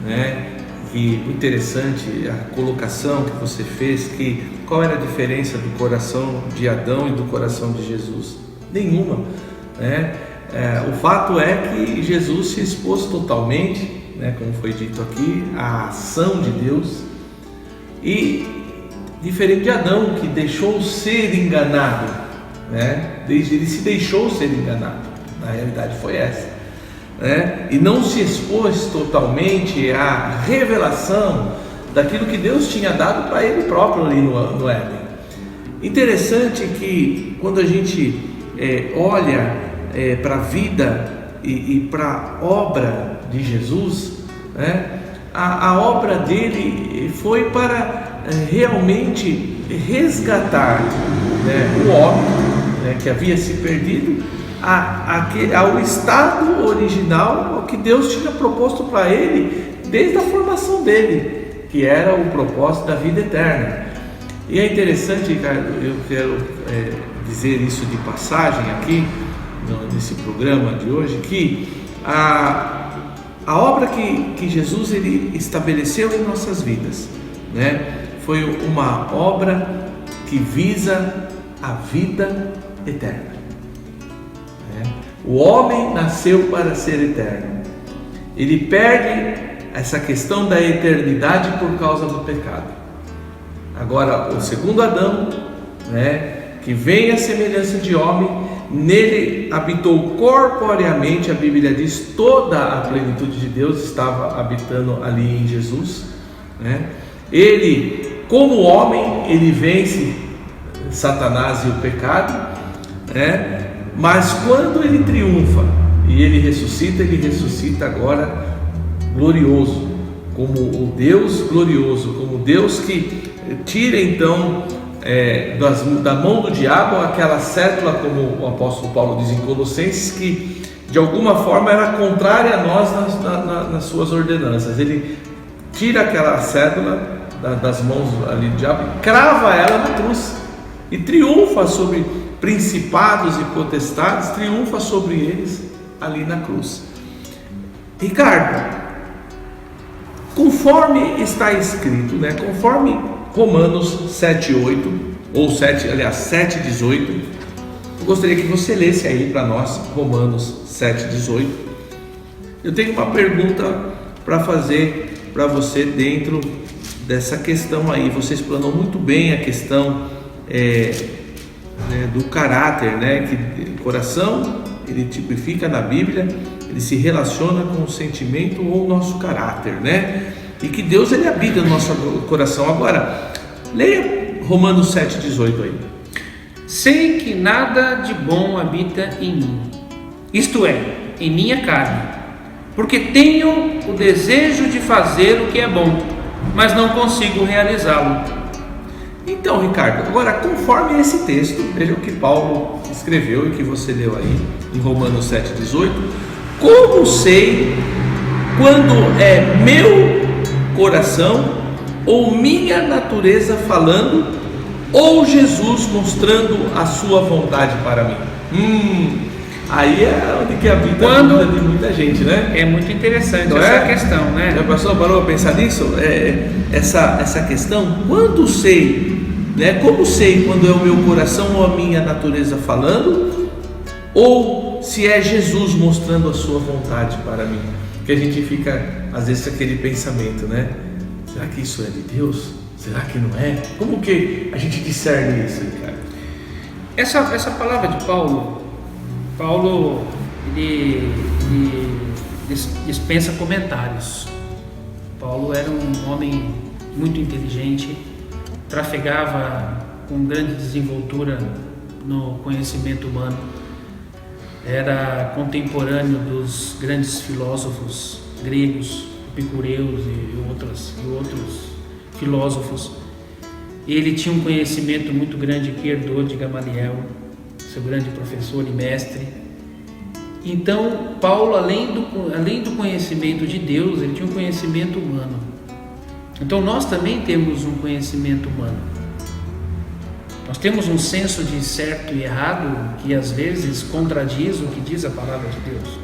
né? E interessante a colocação que você fez, que qual era a diferença do coração de Adão e do coração de Jesus? Nenhuma, né? O fato é que Jesus se expôs totalmente, né, como foi dito aqui, à ação de Deus, e diferente de Adão, que deixou ser enganado, né? Ele se deixou ser enganado, na realidade foi essa, né? E não se expôs totalmente à revelação daquilo que Deus tinha dado para ele próprio ali no Éden. Interessante que quando a gente olha para a vida e para a obra de Jesus, né? A obra dele foi para realmente resgatar, né, o homem, né, que havia se perdido ao estado original, ao que Deus tinha proposto para ele desde a formação dele, que era o propósito da vida eterna. E é interessante, Ricardo, eu quero dizer isso de passagem aqui nesse programa de hoje, que a obra que Jesus ele estabeleceu em nossas vidas, né, foi uma obra que visa a vida eterna. O homem nasceu para ser eterno. Ele perde essa questão da eternidade por causa do pecado. Agora, o segundo Adão, que vem à semelhança de homem, nele habitou corporeamente, a Bíblia diz, toda a plenitude de Deus estava habitando ali em Jesus. Ele, como homem, ele vence Satanás e o pecado, mas quando ele triunfa e ele ressuscita agora glorioso, como o Deus glorioso, como o Deus que tira então da mão do diabo aquela cédula, como o apóstolo Paulo diz em Colossenses, que de alguma forma era contrária a nós nas suas ordenanças. Ele tira aquela cédula das mãos ali do diabo, crava ela na cruz e triunfa sobre principados e potestades, triunfa sobre eles ali na cruz. Ricardo, conforme está escrito, conforme Romanos 7:8 ou 7:18, eu gostaria que você lesse aí para nós Romanos 7:18. Eu tenho uma pergunta para fazer para você dentro dessa questão aí. Você explanou muito bem a questão do caráter, que o coração ele tipifica na Bíblia, ele se relaciona com o sentimento ou o nosso caráter, e que Deus ele habita no nosso coração. Agora, leia Romanos 7:18 aí. Sei que nada de bom habita em mim, isto é, em minha carne, porque tenho o desejo de fazer o que é bom, mas não consigo realizá-lo. Então, Ricardo, agora conforme esse texto, veja o que Paulo escreveu e que você leu aí em Romanos 7:18, como sei quando é meu coração ou minha natureza falando, ou Jesus mostrando a sua vontade para mim? Aí é onde que habita a vida de muita gente, É muito interessante essa questão, Já parou a pensar nisso? Essa questão, quando sei, como sei quando é o meu coração ou a minha natureza falando, ou se é Jesus mostrando a sua vontade para mim? Que a gente fica às vezes com aquele pensamento, será que isso é de Deus? Será que não é? Como que a gente discerne isso, cara? Essa palavra de Paulo ele dispensa comentários. Paulo era um homem muito inteligente, trafegava com grande desenvoltura no conhecimento humano, era contemporâneo dos grandes filósofos gregos, epicureus e outros filósofos. Ele tinha um conhecimento muito grande que herdou de Gamaliel, seu grande professor e mestre. Então, Paulo, além do conhecimento de Deus, ele tinha um conhecimento humano. Então, nós também temos um conhecimento humano. Nós temos um senso de certo e errado que às vezes contradiz o que diz a palavra de Deus.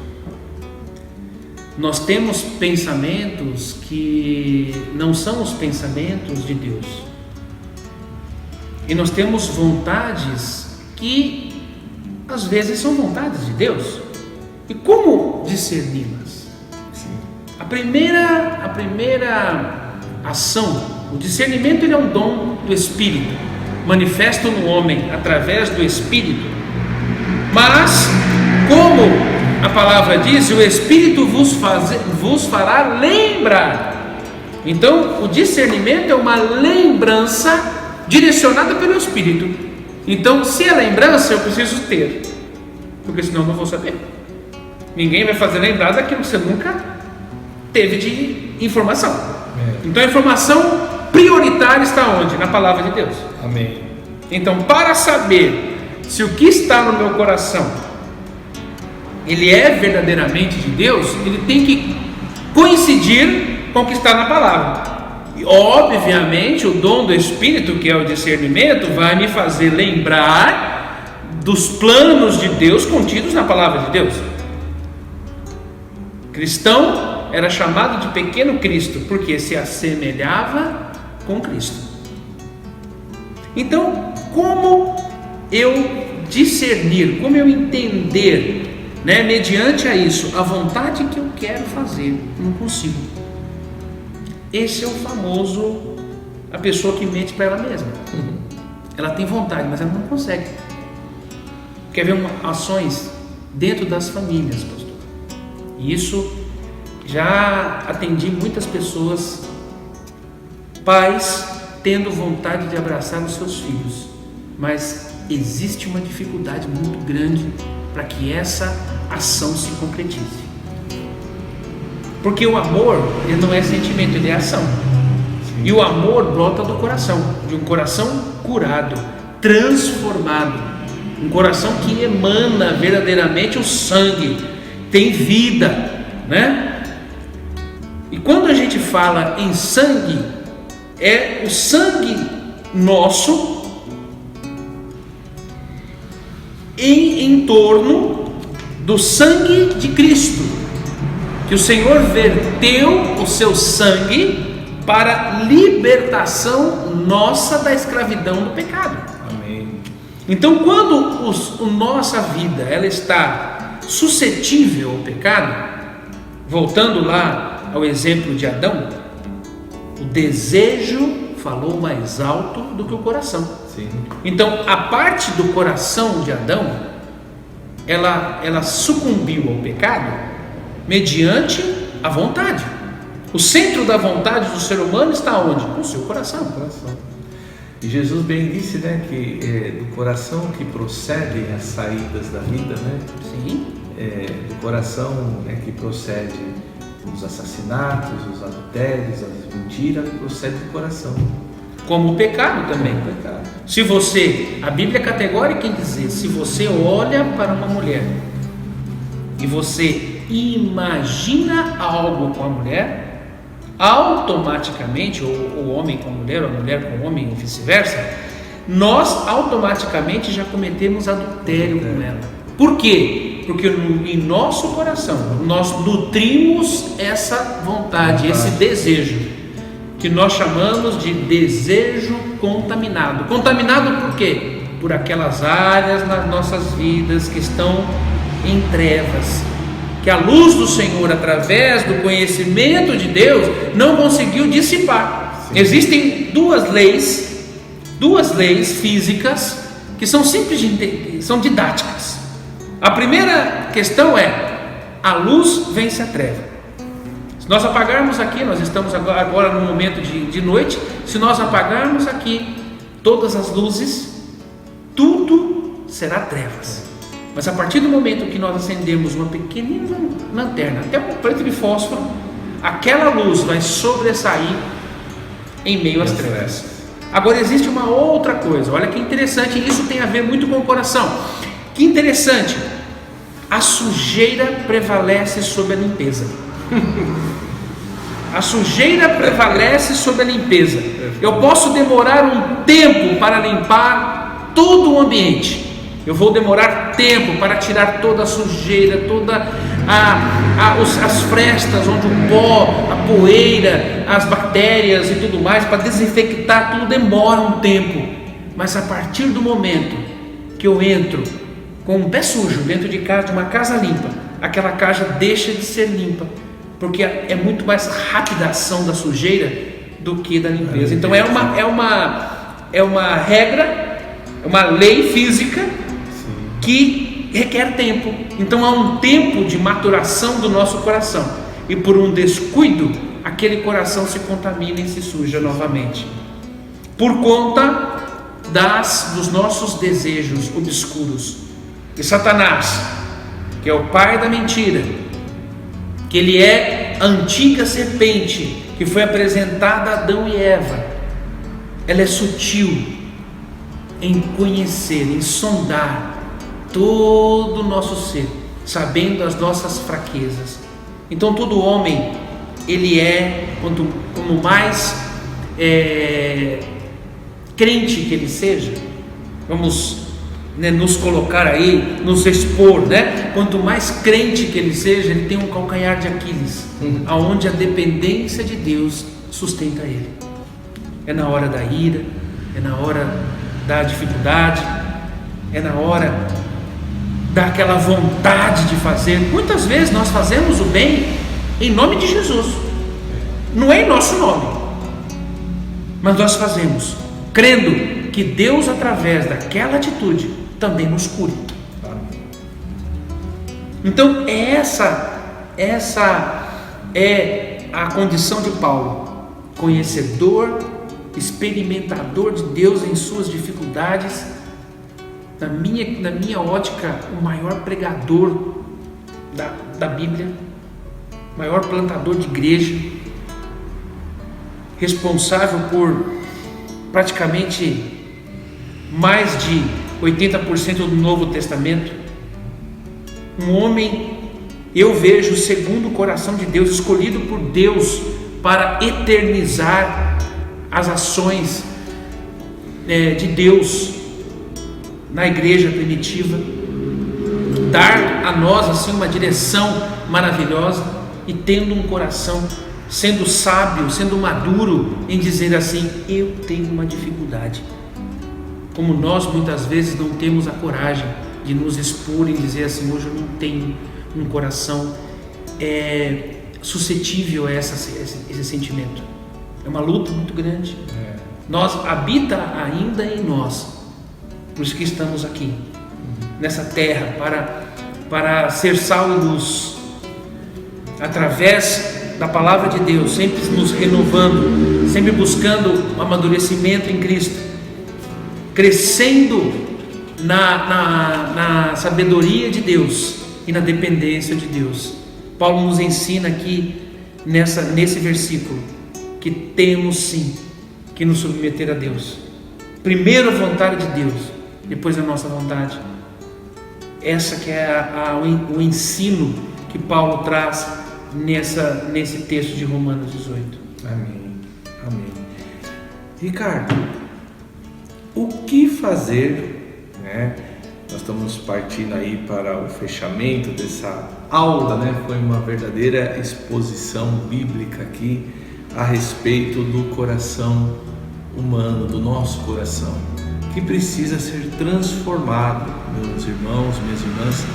Nós temos pensamentos que não são os pensamentos de Deus. E nós temos vontades que às vezes são vontades de Deus. E como discerni-las? A primeira ação, o discernimento, ele é um dom do Espírito, manifesto no homem através do Espírito. Mas, como a palavra diz, o Espírito vos fará lembrar. Então, o discernimento é uma lembrança direcionada pelo Espírito. Então, se é lembrança, eu preciso ter, porque senão eu não vou saber. Ninguém vai fazer lembrar daquilo que você nunca teve de informação. Então a informação prioritária está onde? Na palavra de Deus. Amém. Então, para saber se o que está no meu coração ele é verdadeiramente de Deus, ele tem que coincidir com o que está na palavra. E obviamente o dom do Espírito, que é o discernimento, vai me fazer lembrar dos planos de Deus contidos na palavra de Deus. Cristão era chamado de pequeno Cristo, porque se assemelhava com Cristo. Então, como eu discernir, como eu entender né? Mediante a isso, a vontade que eu quero fazer, não consigo. Esse é o famoso, a pessoa que mente para ela mesma. Ela tem vontade, mas ela não consegue. Quer ver ações dentro das famílias, pastor? E isso já atendi muitas pessoas, pais tendo vontade de abraçar os seus filhos, mas existe uma dificuldade muito grande para que essa ação se concretize. Porque o amor, ele não é sentimento, ele é ação. E o amor brota do coração, de um coração curado, transformado, um coração que emana verdadeiramente o sangue, tem vida, né? E quando a gente fala em sangue, é o sangue nosso em torno do sangue de Cristo, que o Senhor verteu o seu sangue para libertação nossa da escravidão do pecado. Amém. Então, quando nossa vida ela está suscetível ao pecado, voltando lá ao exemplo de Adão, o desejo falou mais alto do que o coração. Sim. Então, a parte do coração de Adão, ela sucumbiu ao pecado mediante a vontade. O centro da vontade do ser humano está onde? No seu coração. E Jesus bem disse, né, que do coração que procedem as saídas da vida, né? Sim. Do coração é que procede os assassinatos, os adultérios, as mentiras, procede do coração. Como o pecado também. O pecado. Se você, a Bíblia é categórica em dizer, se você olha para uma mulher e você imagina algo com a mulher, automaticamente, ou o homem com a mulher, ou a mulher com o homem, e vice-versa, nós automaticamente já cometemos adultério com ela. Por quê? Porque em nosso coração nós nutrimos essa vontade, esse desejo, que nós chamamos de desejo contaminado. Contaminado por quê? Por aquelas áreas nas nossas vidas que estão em trevas, que a luz do Senhor, através do conhecimento de Deus, não conseguiu dissipar. Sim. Existem duas leis físicas que são simples, são didáticas. A primeira questão é: a luz vence a treva. Se nós apagarmos aqui, nós estamos agora no momento de noite, se nós apagarmos aqui todas as luzes, tudo será trevas. Mas a partir do momento que nós acendemos uma pequenina lanterna, até um preto de fósforo, aquela luz vai sobressair em meio às trevas. Agora existe uma outra coisa, olha que interessante, isso tem a ver muito com o coração. Que interessante, a sujeira prevalece sobre a limpeza. A sujeira prevalece sobre a limpeza. Eu posso demorar um tempo para limpar todo o ambiente. Eu vou demorar tempo para tirar toda a sujeira, toda as frestas onde o pó, a poeira, as bactérias e tudo mais, para desinfectar tudo demora um tempo. Mas a partir do momento que eu entro com um pé sujo dentro de casa, de uma casa limpa, aquela casa deixa de ser limpa, porque é muito mais rápida a ação da sujeira do que da limpeza. Então é uma regra, é uma lei física que requer tempo. Então há um tempo de maturação do nosso coração, e por um descuido aquele coração se contamina e se suja novamente, por conta dos nossos desejos obscuros. E Satanás, que é o pai da mentira, que ele é a antiga serpente que foi apresentada a Adão e Eva, ela é sutil em conhecer, em sondar todo o nosso ser, sabendo as nossas fraquezas. Então todo homem, ele quanto mais crente que ele seja, vamos nos colocar aí, nos expor, quanto mais crente que ele seja, ele tem um calcanhar de Aquiles, aonde a dependência de Deus sustenta ele. É na hora da ira, é na hora da dificuldade, é na hora dá aquela vontade de fazer. Muitas vezes nós fazemos o bem em nome de Jesus, não é em nosso nome, mas nós fazemos crendo que Deus, através daquela atitude, também nos cure. Então essa é a condição de Paulo, conhecedor, experimentador de Deus em suas dificuldades. Na minha ótica, o maior pregador da Bíblia, maior plantador de igreja, responsável por praticamente mais de 80% do Novo Testamento. Um homem, eu vejo, segundo o coração de Deus, escolhido por Deus para eternizar as ações de Deus na igreja primitiva, dar a nós assim uma direção maravilhosa, e tendo um coração, sendo sábio, sendo maduro em dizer assim: eu tenho uma dificuldade. Como nós muitas vezes não temos a coragem de nos expor e dizer assim: hoje eu não tenho um coração suscetível a esse sentimento. É uma luta muito grande. Nós habita ainda em nós, por isso que estamos aqui nessa terra, para ser sal e luz, através da palavra de Deus, sempre nos renovando, sempre buscando o amadurecimento em Cristo, crescendo na sabedoria de Deus e na dependência de Deus. Paulo nos ensina aqui nesse versículo que temos sim que nos submeter a Deus. Primeiro a vontade de Deus, depois a nossa vontade. Essa que é o ensino que Paulo traz nesse texto de Romanos 18. Amém. Amém. Ricardo, o que fazer, né? Nós estamos partindo aí para o fechamento dessa aula, né? Foi uma verdadeira exposição bíblica aqui a respeito do coração humano, do nosso coração, que precisa ser transformado, meus irmãos, minhas irmãs,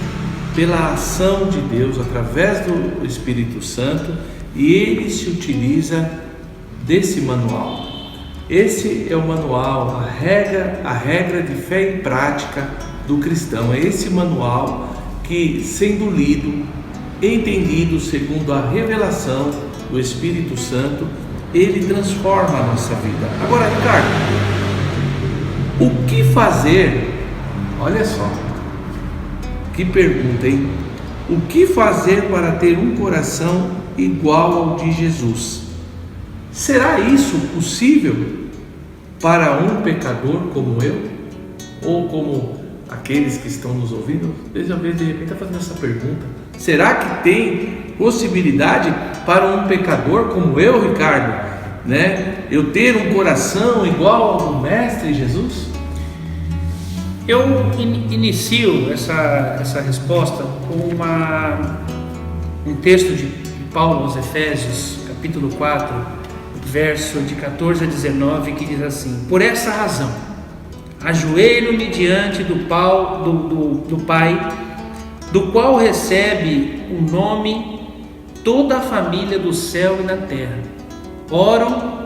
pela ação de Deus através do Espírito Santo, e ele se utiliza desse manual. Esse é o manual, a regra de fé e prática do cristão. É esse manual que, sendo lido, entendido segundo a revelação do Espírito Santo, ele transforma a nossa vida. Agora, Ricardo, o que fazer? Olha só, que pergunta, hein? O que fazer para ter um coração igual ao de Jesus? Será isso possível para um pecador como eu? Ou como aqueles que estão nos ouvindo? Veja bem, de repente está fazendo essa pergunta. Será que tem possibilidade para um pecador como eu, Ricardo, né? Eu ter um coração igual ao do Mestre Jesus? Eu inicio essa resposta com um texto de Paulo aos Efésios, capítulo 4, verso de 14 a 19, que diz assim: por essa razão, ajoelho-me diante do Pai, do qual recebe o nome toda a família do céu e na terra. Oro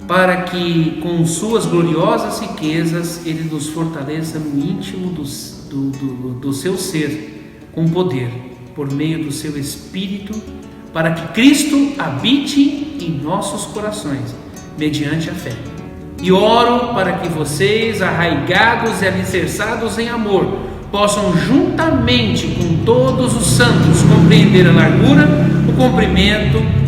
para que, com suas gloriosas riquezas, Ele nos fortaleça no íntimo do seu ser, com poder, por meio do seu Espírito, para que Cristo habite em nossos corações, mediante a fé. E oro para que vocês, arraigados e alicerçados em amor, possam juntamente com todos os santos compreender a largura, o comprimento,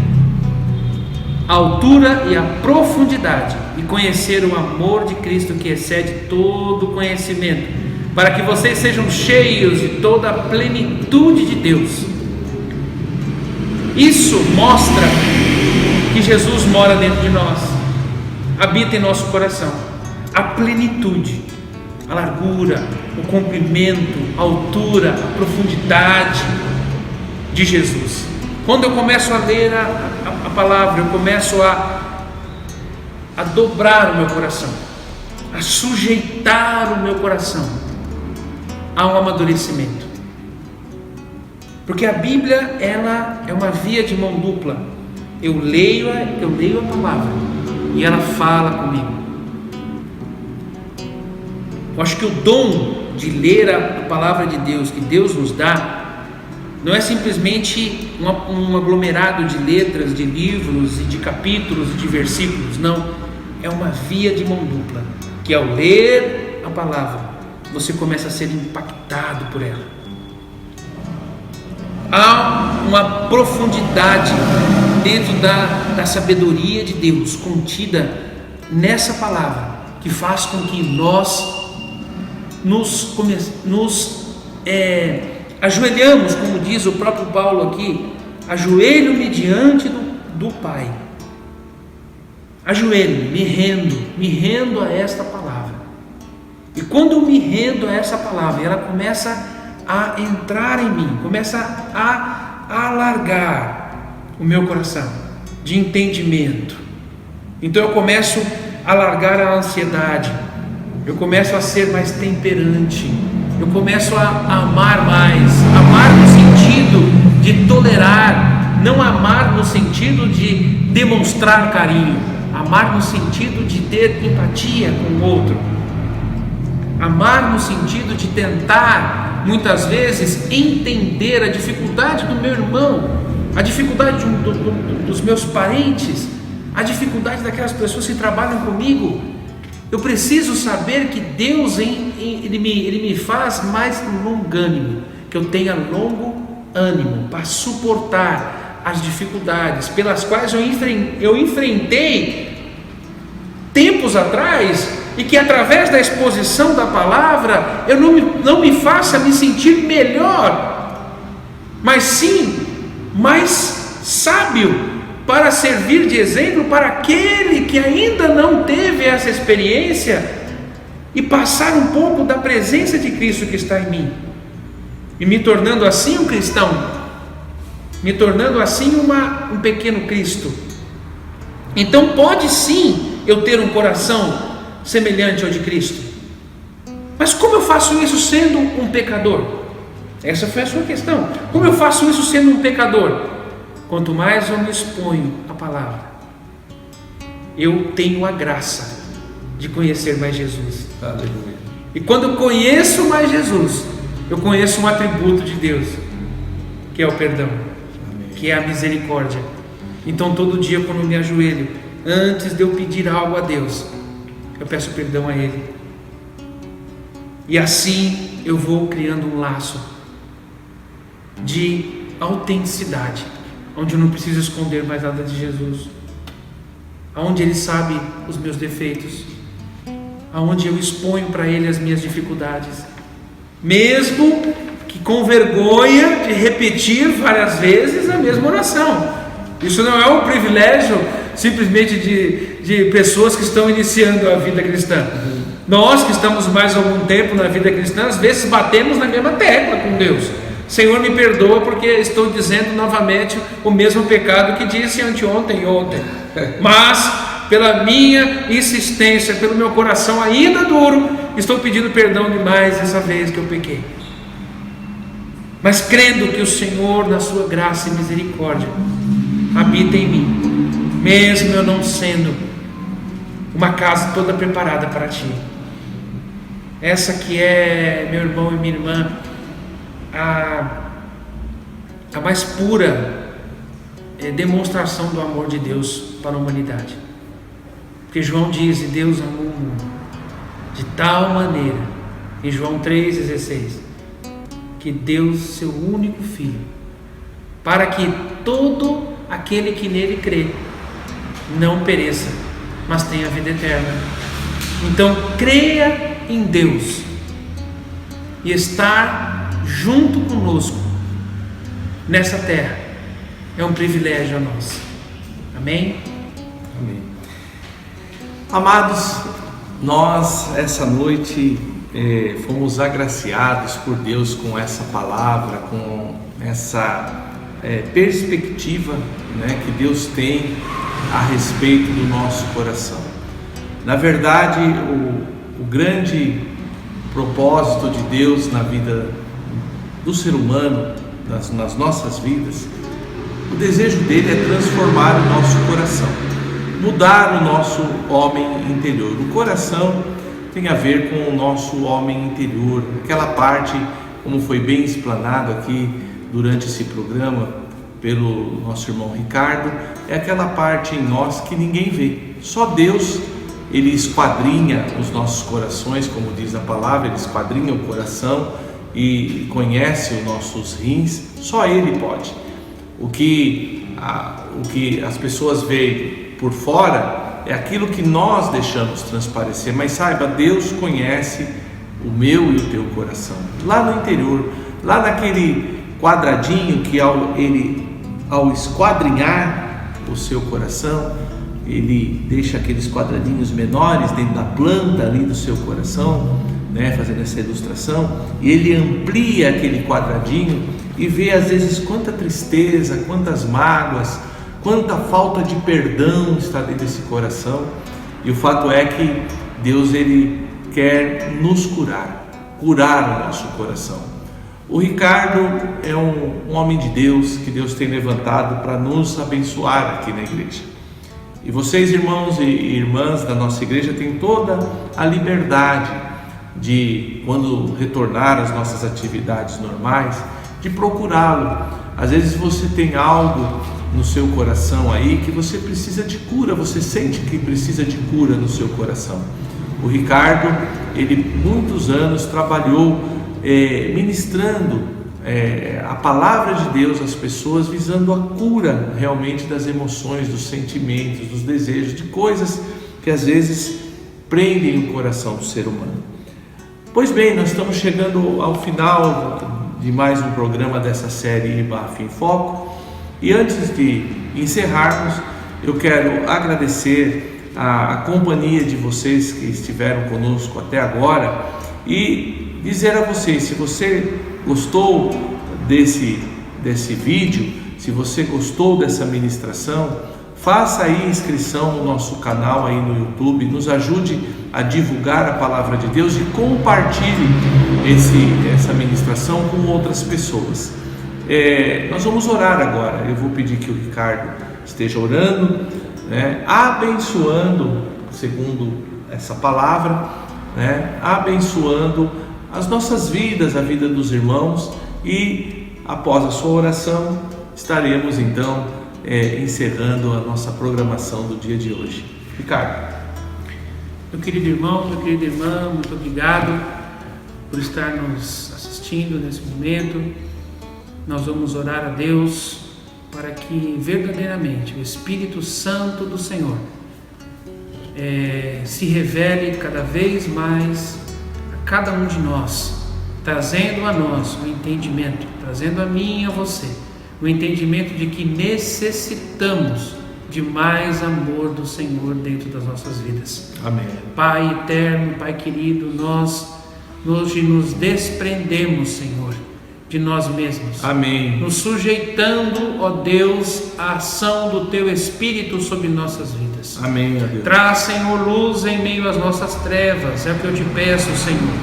a altura e a profundidade, e conhecer o amor de Cristo que excede todo conhecimento, para que vocês sejam cheios de toda a plenitude de Deus. Isso mostra que Jesus mora dentro de nós, habita em nosso coração, a plenitude, a largura, o comprimento, a altura, a profundidade de Jesus. Quando eu começo a ler a palavra, eu começo a dobrar o meu coração, a sujeitar o meu coração há um amadurecimento. Porque a Bíblia, ela é uma via de mão dupla. Eu leio a palavra e ela fala comigo. Eu acho que o dom de ler a palavra de Deus, que Deus nos dá, não é simplesmente um aglomerado de letras, de livros e de capítulos e de versículos. Não, é uma via de mão dupla, que ao ler a palavra, você começa a ser impactado por ela. Há uma profundidade dentro da sabedoria de Deus contida nessa palavra, que faz com que nós nos ajoelhamos, como diz o próprio Paulo aqui, ajoelho-me diante do Pai, ajoelho, me rendo a esta palavra. E quando eu me rendo a essa palavra, ela começa a entrar em mim, começa a alargar o meu coração de entendimento. Então eu começo a largar a ansiedade, eu começo a ser mais temperante, eu começo a amar mais, amar no sentido de tolerar, não amar no sentido de demonstrar carinho, amar no sentido de ter empatia com o outro, amar no sentido de tentar, muitas vezes, entender a dificuldade do meu irmão, a dificuldade dos meus parentes, a dificuldade daquelas pessoas que trabalham comigo. Eu preciso saber que Deus ele me faz mais longânimo, que eu tenha longo ânimo para suportar as dificuldades pelas quais eu enfrentei tempos atrás, e que através da exposição da palavra eu não me faça me sentir melhor, mas sim mais sábio, para servir de exemplo para aquele que ainda não teve essa experiência e passar um pouco da presença de Cristo que está em mim, e me tornando assim um cristão, me tornando assim um pequeno Cristo. Então pode sim eu ter um coração semelhante ao de Cristo, mas como eu faço isso sendo um pecador? Essa foi a sua questão. Como eu faço isso sendo um pecador? Quanto mais eu me exponho à palavra, eu tenho a graça de conhecer mais Jesus. Aleluia. E quando eu conheço mais Jesus, eu conheço um atributo de Deus, que é o perdão, que é a misericórdia. Então todo dia, quando eu me ajoelho, antes de eu pedir algo a Deus, eu peço perdão a Ele. E assim eu vou criando um laço de autenticidade, onde eu não preciso esconder mais nada de Jesus, onde Ele sabe os meus defeitos, onde eu exponho para Ele as minhas dificuldades, mesmo que com vergonha de repetir várias vezes a mesma oração. Isso não é um privilégio simplesmente de pessoas que estão iniciando a vida cristã. Nós que estamos mais algum tempo na vida cristã, às vezes batemos na mesma tecla com Deus. Senhor, me perdoa porque estou dizendo novamente o mesmo pecado que disse anteontem e ontem. Mas, pela minha insistência, pelo meu coração ainda duro, estou pedindo perdão demais essa vez que eu pequei. Mas crendo que o Senhor, na sua graça e misericórdia, habita em mim, mesmo eu não sendo uma casa toda preparada para Ti. Essa que é, meu irmão e minha irmã, a mais pura demonstração do amor de Deus para a humanidade. Porque João diz: e Deus amou o mundo de tal maneira, em João 3,16, que deu seu único Filho, para que todo aquele que nele crê não pereça, mas tenha vida eterna. Então creia em Deus, e estar junto conosco nessa terra é um privilégio a nós. Amém? Amém. Amados, nós essa noite fomos agraciados por Deus com essa palavra, com essa perspectiva, né, que Deus tem a respeito do nosso coração. Na verdade, o grande propósito de Deus na vida do ser humano, nas nossas vidas, o desejo dele é transformar o nosso coração, mudar o nosso homem interior. O coração tem a ver com o nosso homem interior, aquela parte, como foi bem explanado aqui durante esse programa pelo nosso irmão Ricardo, é aquela parte em nós que ninguém vê. Só Deus, Ele esquadrinha os nossos corações, como diz a palavra, Ele esquadrinha o coração e conhece os nossos rins. Só Ele pode. O que as pessoas veem por fora é aquilo que nós deixamos transparecer, mas saiba, Deus conhece o meu e o teu coração, lá no interior, lá naquele quadradinho que ao esquadrinhar o seu coração, Ele deixa aqueles quadradinhos menores dentro da planta ali do seu coração, né, fazendo essa ilustração, e Ele amplia aquele quadradinho e vê às vezes quanta tristeza, quantas mágoas, quanta falta de perdão está dentro desse coração. E o fato é que Deus, Ele quer nos curar o nosso coração. O Ricardo é um homem de Deus que Deus tem levantado para nos abençoar aqui na igreja. E vocês, irmãos e irmãs da nossa igreja, têm toda a liberdade de, quando retornar às nossas atividades normais, de procurá-lo. Às vezes você tem algo no seu coração aí que você precisa de cura, você sente que precisa de cura no seu coração. O Ricardo, ele muitos anos trabalhou ministrando a palavra de Deus às pessoas, visando a cura realmente das emoções, dos sentimentos, dos desejos, de coisas que às vezes prendem o coração do ser humano. Pois bem, nós estamos chegando ao final de mais um programa dessa série IBAF em Foco, e antes de encerrarmos, eu quero agradecer a companhia de vocês que estiveram conosco até agora e dizer a vocês, se você gostou desse vídeo, se você gostou dessa ministração, faça aí inscrição no nosso canal aí no YouTube, nos ajude a divulgar a palavra de Deus e compartilhe essa ministração com outras pessoas. Nós vamos orar agora. Eu vou pedir que o Ricardo esteja orando, né, abençoando, segundo essa palavra, né, abençoando as nossas vidas, a vida dos irmãos, e após a sua oração estaremos então encerrando a nossa programação do dia de hoje. Ricardo. Meu querido irmão, minha querida irmã, muito obrigado por estar nos assistindo nesse momento. Nós vamos orar a Deus para que verdadeiramente o Espírito Santo do Senhor se revele cada vez mais a cada um de nós, trazendo a nós o entendimento, trazendo a mim e a você o entendimento de que necessitamos de mais amor do Senhor dentro das nossas vidas. Amém. Pai eterno, Pai querido, nós hoje nos desprendemos, Senhor, de nós mesmos. Amém. Nos sujeitando, ó Deus, à ação do Teu Espírito sobre nossas vidas. Amém, ó Deus. Traz, Senhor, luz em meio às nossas trevas, é o que eu te peço, Senhor.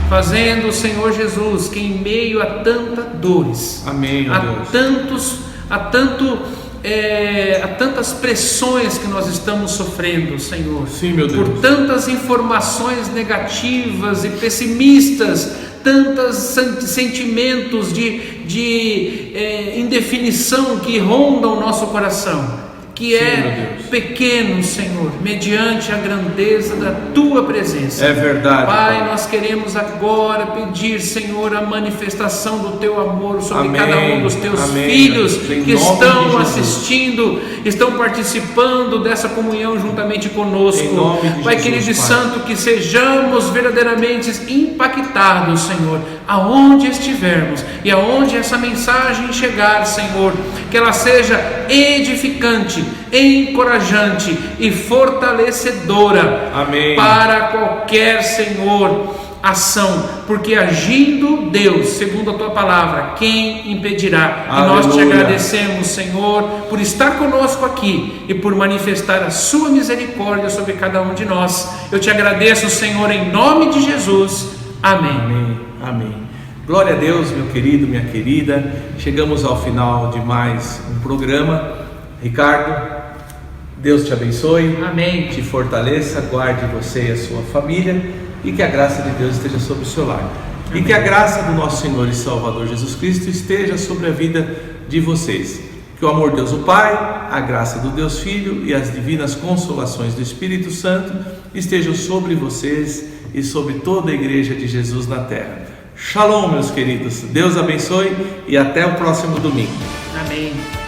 Fazendo, Senhor Jesus, que em meio a tantas dores, amém, ó Deus, a tantas pressões que nós estamos sofrendo, Senhor, sim, meu Deus, por tantas informações negativas e pessimistas, tantos sentimentos de indefinição que rondam o nosso coração, que sim, pequeno, Senhor, mediante a grandeza da Tua presença. É verdade, Pai, nós queremos agora pedir, Senhor, a manifestação do Teu amor sobre cada um dos Teus filhos que estão assistindo, estão participando dessa comunhão juntamente conosco. Pai querido e santo, que sejamos verdadeiramente impactados, Senhor, aonde estivermos e aonde essa mensagem chegar, Senhor, que ela seja edificante, encorajante e fortalecedora, amém, para qualquer, Senhor, ação, porque agindo Deus, segundo a Tua palavra, quem impedirá? Aleluia. E nós te agradecemos, Senhor, por estar conosco aqui e por manifestar a Sua misericórdia sobre cada um de nós. Eu te agradeço, Senhor, em nome de Jesus. Amém. Amém. Amém. Glória a Deus, meu querido, minha querida. Chegamos ao final de mais um programa. Ricardo, Deus te abençoe. Amém. Te fortaleça, guarde você e a sua família e que a graça de Deus esteja sobre o seu lar. Amém. E que a graça do nosso Senhor e Salvador Jesus Cristo esteja sobre a vida de vocês. Que o amor de Deus o Pai, a graça do Deus Filho e as divinas consolações do Espírito Santo estejam sobre vocês e sobre toda a Igreja de Jesus na terra. Shalom, meus queridos. Deus abençoe e até o próximo domingo. Amém.